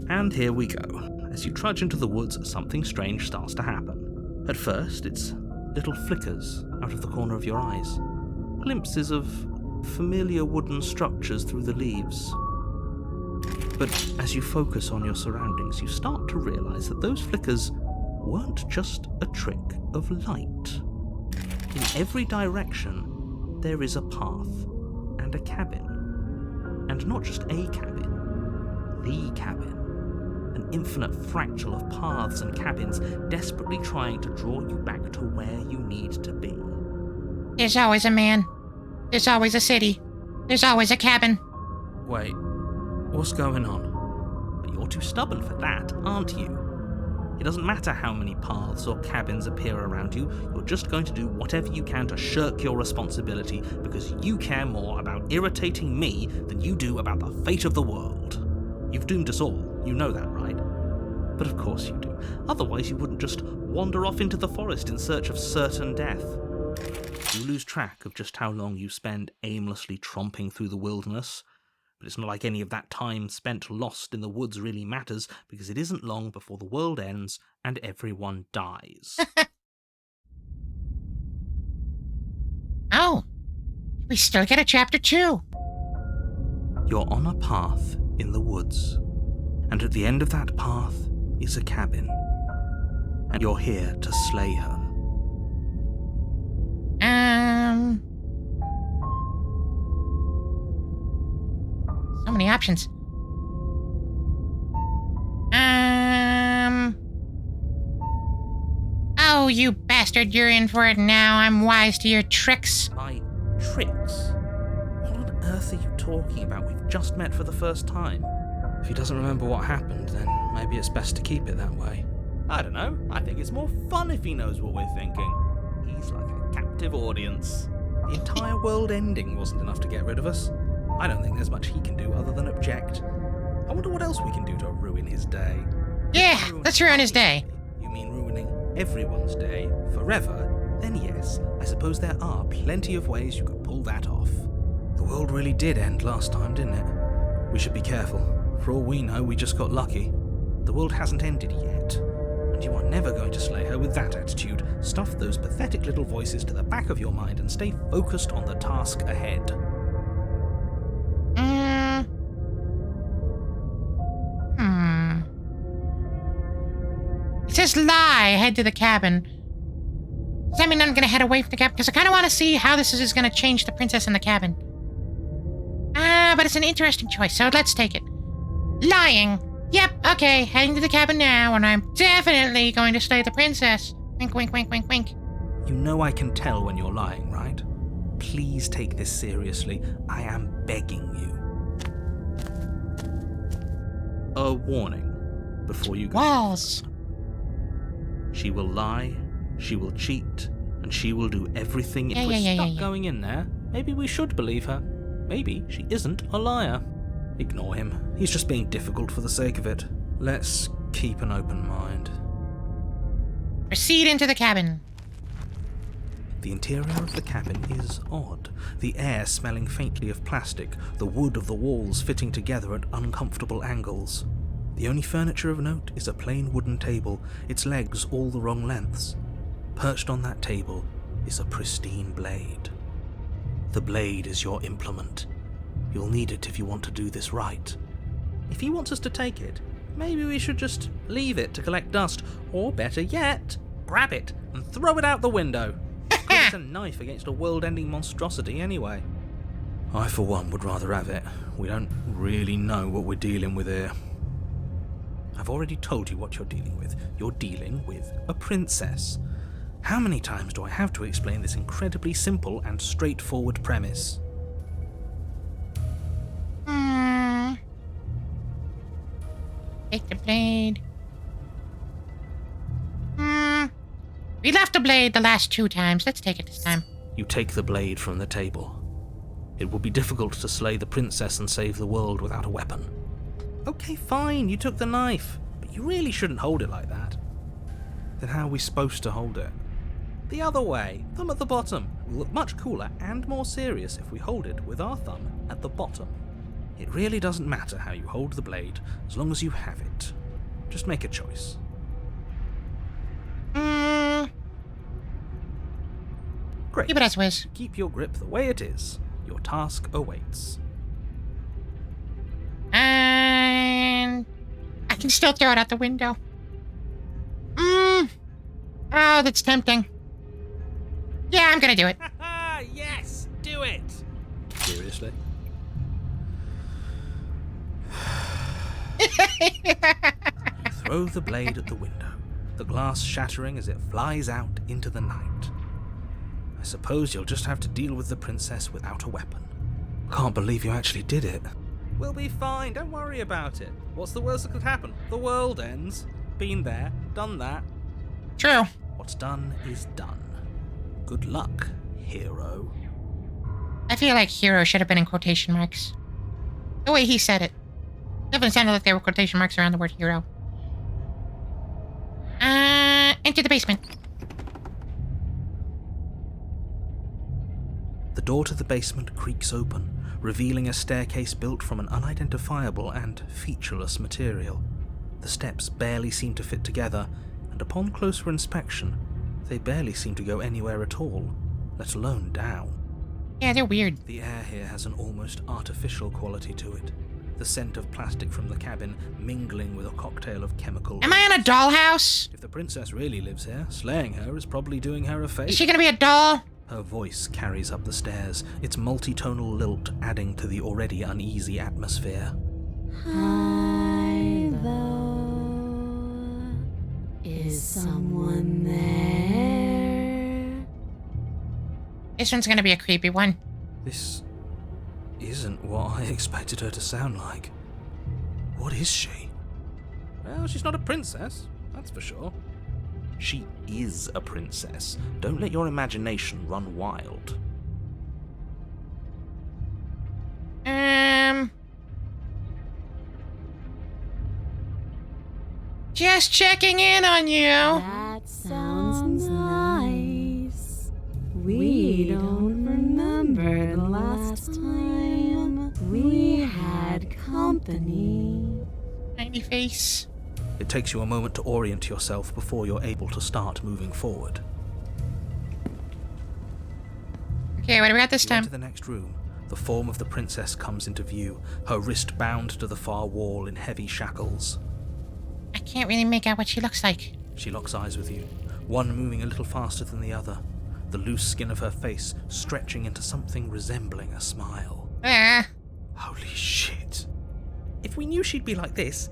And here we go. As you trudge into the woods, something strange starts to happen. At first, it's little flickers out of the corner of your eyes. Glimpses of familiar wooden structures through the leaves. But as you focus on your surroundings, you start to realize that those flickers weren't just a trick of light. In every direction, there is a path and a cabin. And not just a cabin, the cabin. An infinite fractal of paths and cabins desperately trying to draw you back to where you need to be. There's always a man. There's always a city. There's always a cabin. Wait, what's going on? But you're too stubborn for that, aren't you? It doesn't matter how many paths or cabins appear around you, you're just going to do whatever you can to shirk your responsibility because you care more about irritating me than you do about the fate of the world. You've doomed us all, you know that, right? But of course you do. Otherwise you wouldn't just wander off into the forest in search of certain death. You lose track of just how long you spend aimlessly tromping through the wilderness. But it's not like any of that time spent lost in the woods really matters, because it isn't long before the world ends and everyone dies. Oh, we still get a chapter 2. You're on a path in the woods, and at the end of that path is a cabin, and you're here to slay her. So many options. Oh, you bastard, you're in for it now. I'm wise to your tricks. By tricks? What on earth are you talking about? We've just met for the first time. If he doesn't remember what happened, then maybe it's best to keep it that way. I don't know. I think it's more fun if he knows what we're thinking. He's like a captive audience. The entire world ending wasn't enough to get rid of us. I don't think there's much he can do other than object. I wonder what else we can do to ruin his day. Yeah, let's ruin his day. You mean ruining everyone's day forever? Then yes, I suppose there are plenty of ways you could pull that off. The world really did end last time, didn't it? We should be careful. For all we know, we just got lucky. The world hasn't ended yet. And you are never going to slay her with that attitude. Stuff those pathetic little voices to the back of your mind and stay focused on the task ahead. It says lie, head to the cabin. Does that mean I'm gonna head away from the cabin? Because I kind of want to see how this is gonna change the princess in the cabin. But it's an interesting choice, so let's take it. Lying. Yep, okay, heading to the cabin now, and I'm definitely going to slay the princess. Wink, wink, wink, wink, wink. You know I can tell when you're lying, right? Please take this seriously. I am begging you. A warning before you go. Walls. She will lie, she will cheat, and she will do everything. If we're stuck going in there, maybe we should believe her. Maybe she isn't a liar. Ignore him. He's just being difficult for the sake of it. Let's keep an open mind. Proceed into the cabin. The interior of the cabin is odd, the air smelling faintly of plastic, the wood of the walls fitting together at uncomfortable angles. The only furniture of note is a plain wooden table, its legs all the wrong lengths. Perched on that table is a pristine blade. The blade is your implement. You'll need it if you want to do this right. If he wants us to take it, Maybe we should just leave it to collect dust, or better yet, grab it and throw it out the window. It's a knife against a world-ending monstrosity anyway. I, for one, would rather have it. We don't really know what we're dealing with here. I've already told you what you're dealing with. You're dealing with a princess. How many times do I have to explain this incredibly simple and straightforward premise? Take the blade. We left the blade the last 2 times. Let's take it this time. You take the blade from the table. It will be difficult to slay the princess and save the world without a weapon. Okay, fine, you took the knife, but you really shouldn't hold it like that. Then how are we supposed to hold it? The other way, thumb at the bottom. Will look much cooler and more serious if we hold it with our thumb at the bottom. It really doesn't matter how you hold the blade, as long as you have it. Just make a choice. Great. Keep it as was. Keep your grip the way it is. Your task awaits. And I can still throw it out the window. Oh, that's tempting. Yeah, I'm gonna do it. Yes, do it. Seriously? Throw the blade at the window, the glass shattering as it flies out into the night. I suppose you'll just have to deal with the princess without a weapon. Can't believe you actually did it. We'll be fine, don't worry about it. What's the worst that could happen? The world ends. Been there, done that. True. What's done is done. Good luck, hero. I feel like hero should have been in quotation marks. The way he said it. Definitely sounded like there were quotation marks around the word hero. Enter the basement. The door to the basement creaks open, revealing a staircase built from an unidentifiable and featureless material. The steps barely seem to fit together, and upon closer inspection, they barely seem to go anywhere at all, let alone down. Yeah, they're weird. The air here has an almost artificial quality to it. The scent of plastic from the cabin mingling with a cocktail of chemicals. Am I in a dollhouse? If the princess really lives here, slaying her is probably doing her a favor. Is she gonna be a doll? Her voice carries up the stairs, its multitonal lilt adding to the already uneasy atmosphere. Hi, though. Is someone there? This one's gonna be a creepy one. This isn't what I expected her to sound like. What is she? Well, she's not a princess, that's for sure. She is a princess. Don't let your imagination run wild. Just checking in on you. That sounds nice. We don't remember the last time we had company. Tiny face. It takes you a moment to orient yourself before you're able to start moving forward. Okay, what do we got this You time? enter the next room. The form of the princess comes into view, her wrist bound to the far wall in heavy shackles. I can't really make out what she looks like. She locks eyes with you, one moving a little faster than the other, the loose skin of her face stretching into something resembling a smile. Holy shit. If we knew she'd be like this,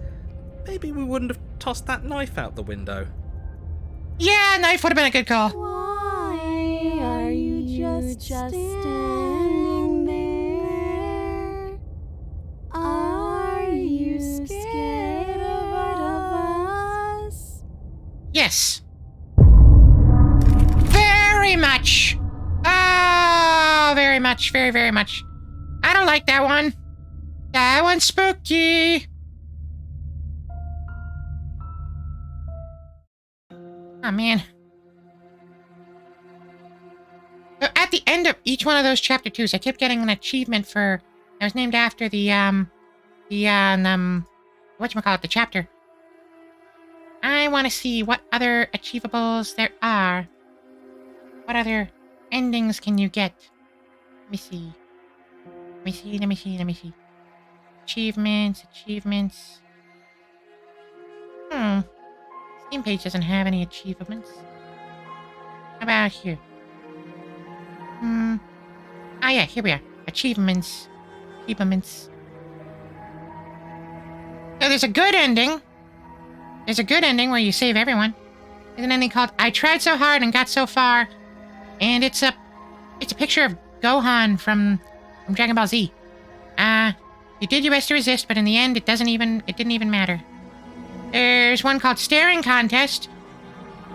maybe we wouldn't have tossed that knife out the window. Yeah, knife would have been a good call. Why are you just standing there? Are you scared of us? Yes. Very much. Oh, very much. Very, very much. I don't like that one. That one's spooky. Oh, man. So at the end of each one of those chapter 2s, I kept getting an achievement for... It was named after the whatchamacallit, the chapter. I want to see what other achievables there are. What other endings can you get? Let me see. Let me see. Achievements. Steam page doesn't have any achievements. How about here? Ah, yeah, here we are. Achievements. Achievements. So there's a good ending. There's a good ending where you save everyone. There's an ending called I Tried So Hard and Got So Far. And it's a picture of Gohan from Dragon Ball Z. You did your best to resist, but in the end it didn't even matter. There's one called Staring Contest.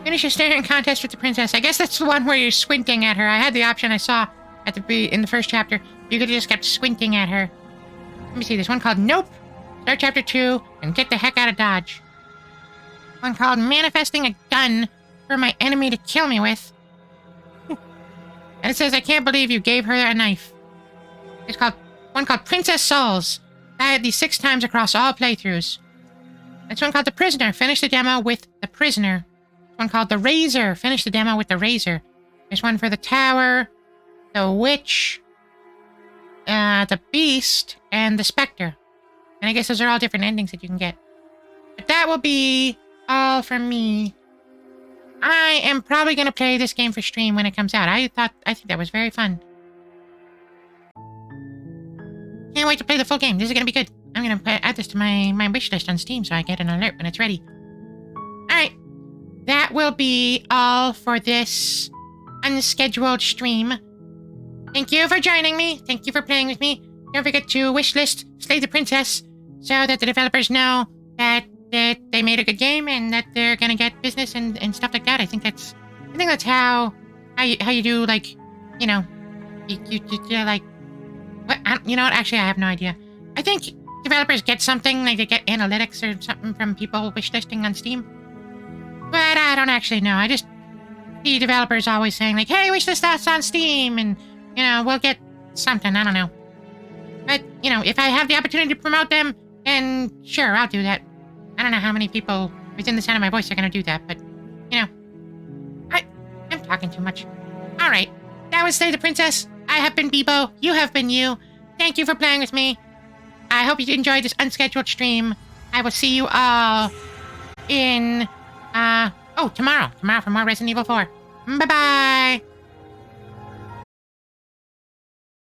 Finish your staring contest with the princess. I guess that's the one where you're squinting at her. I had the option I saw in the first chapter. You could have just kept squinting at her. Let me see. There's one called Nope. Start chapter 2 and get the heck out of Dodge. One called Manifesting a Gun for my enemy to kill me with. And it says, I can't believe you gave her a knife. It's one called Princess Souls. I had these 6 times across all playthroughs. There's one called The Prisoner. Finish the demo with The Prisoner. There's one called The Razor. Finish the demo with The Razor. There's one for The Tower, The Witch, The Beast, and The Spectre. And I guess those are all different endings that you can get. But that will be all from me. I am probably going to play this game for stream when it comes out. I think that was very fun. Can't wait to play the full game. This is going to be good. I'm going to add this to my wish list on Steam so I get an alert when it's ready. Alright. That will be all for this unscheduled stream. Thank you for joining me. Thank you for playing with me. Don't forget to wishlist Slay the Princess so that the developers know that they made a good game and that they're gonna get business and stuff like that. I think that's how you do, like, you know, you like, what, you know what, actually I have no idea. I think developers get something, like they get analytics or something from people wishlisting on Steam. But I don't actually know. I just see developers always saying, like, hey, wishlist us on Steam and, you know, we'll get something. I don't know. But, you know, if I have the opportunity to promote them, then sure, I'll do that. I don't know how many people within the sound of my voice are going to do that, but, you know, I'm talking too much. All right, that was Slay the Princess. I have been Bebo. You have been you. Thank you for playing with me. I hope you enjoyed this unscheduled stream. I will see you all in, tomorrow. Tomorrow for more Resident Evil 4. Bye-bye.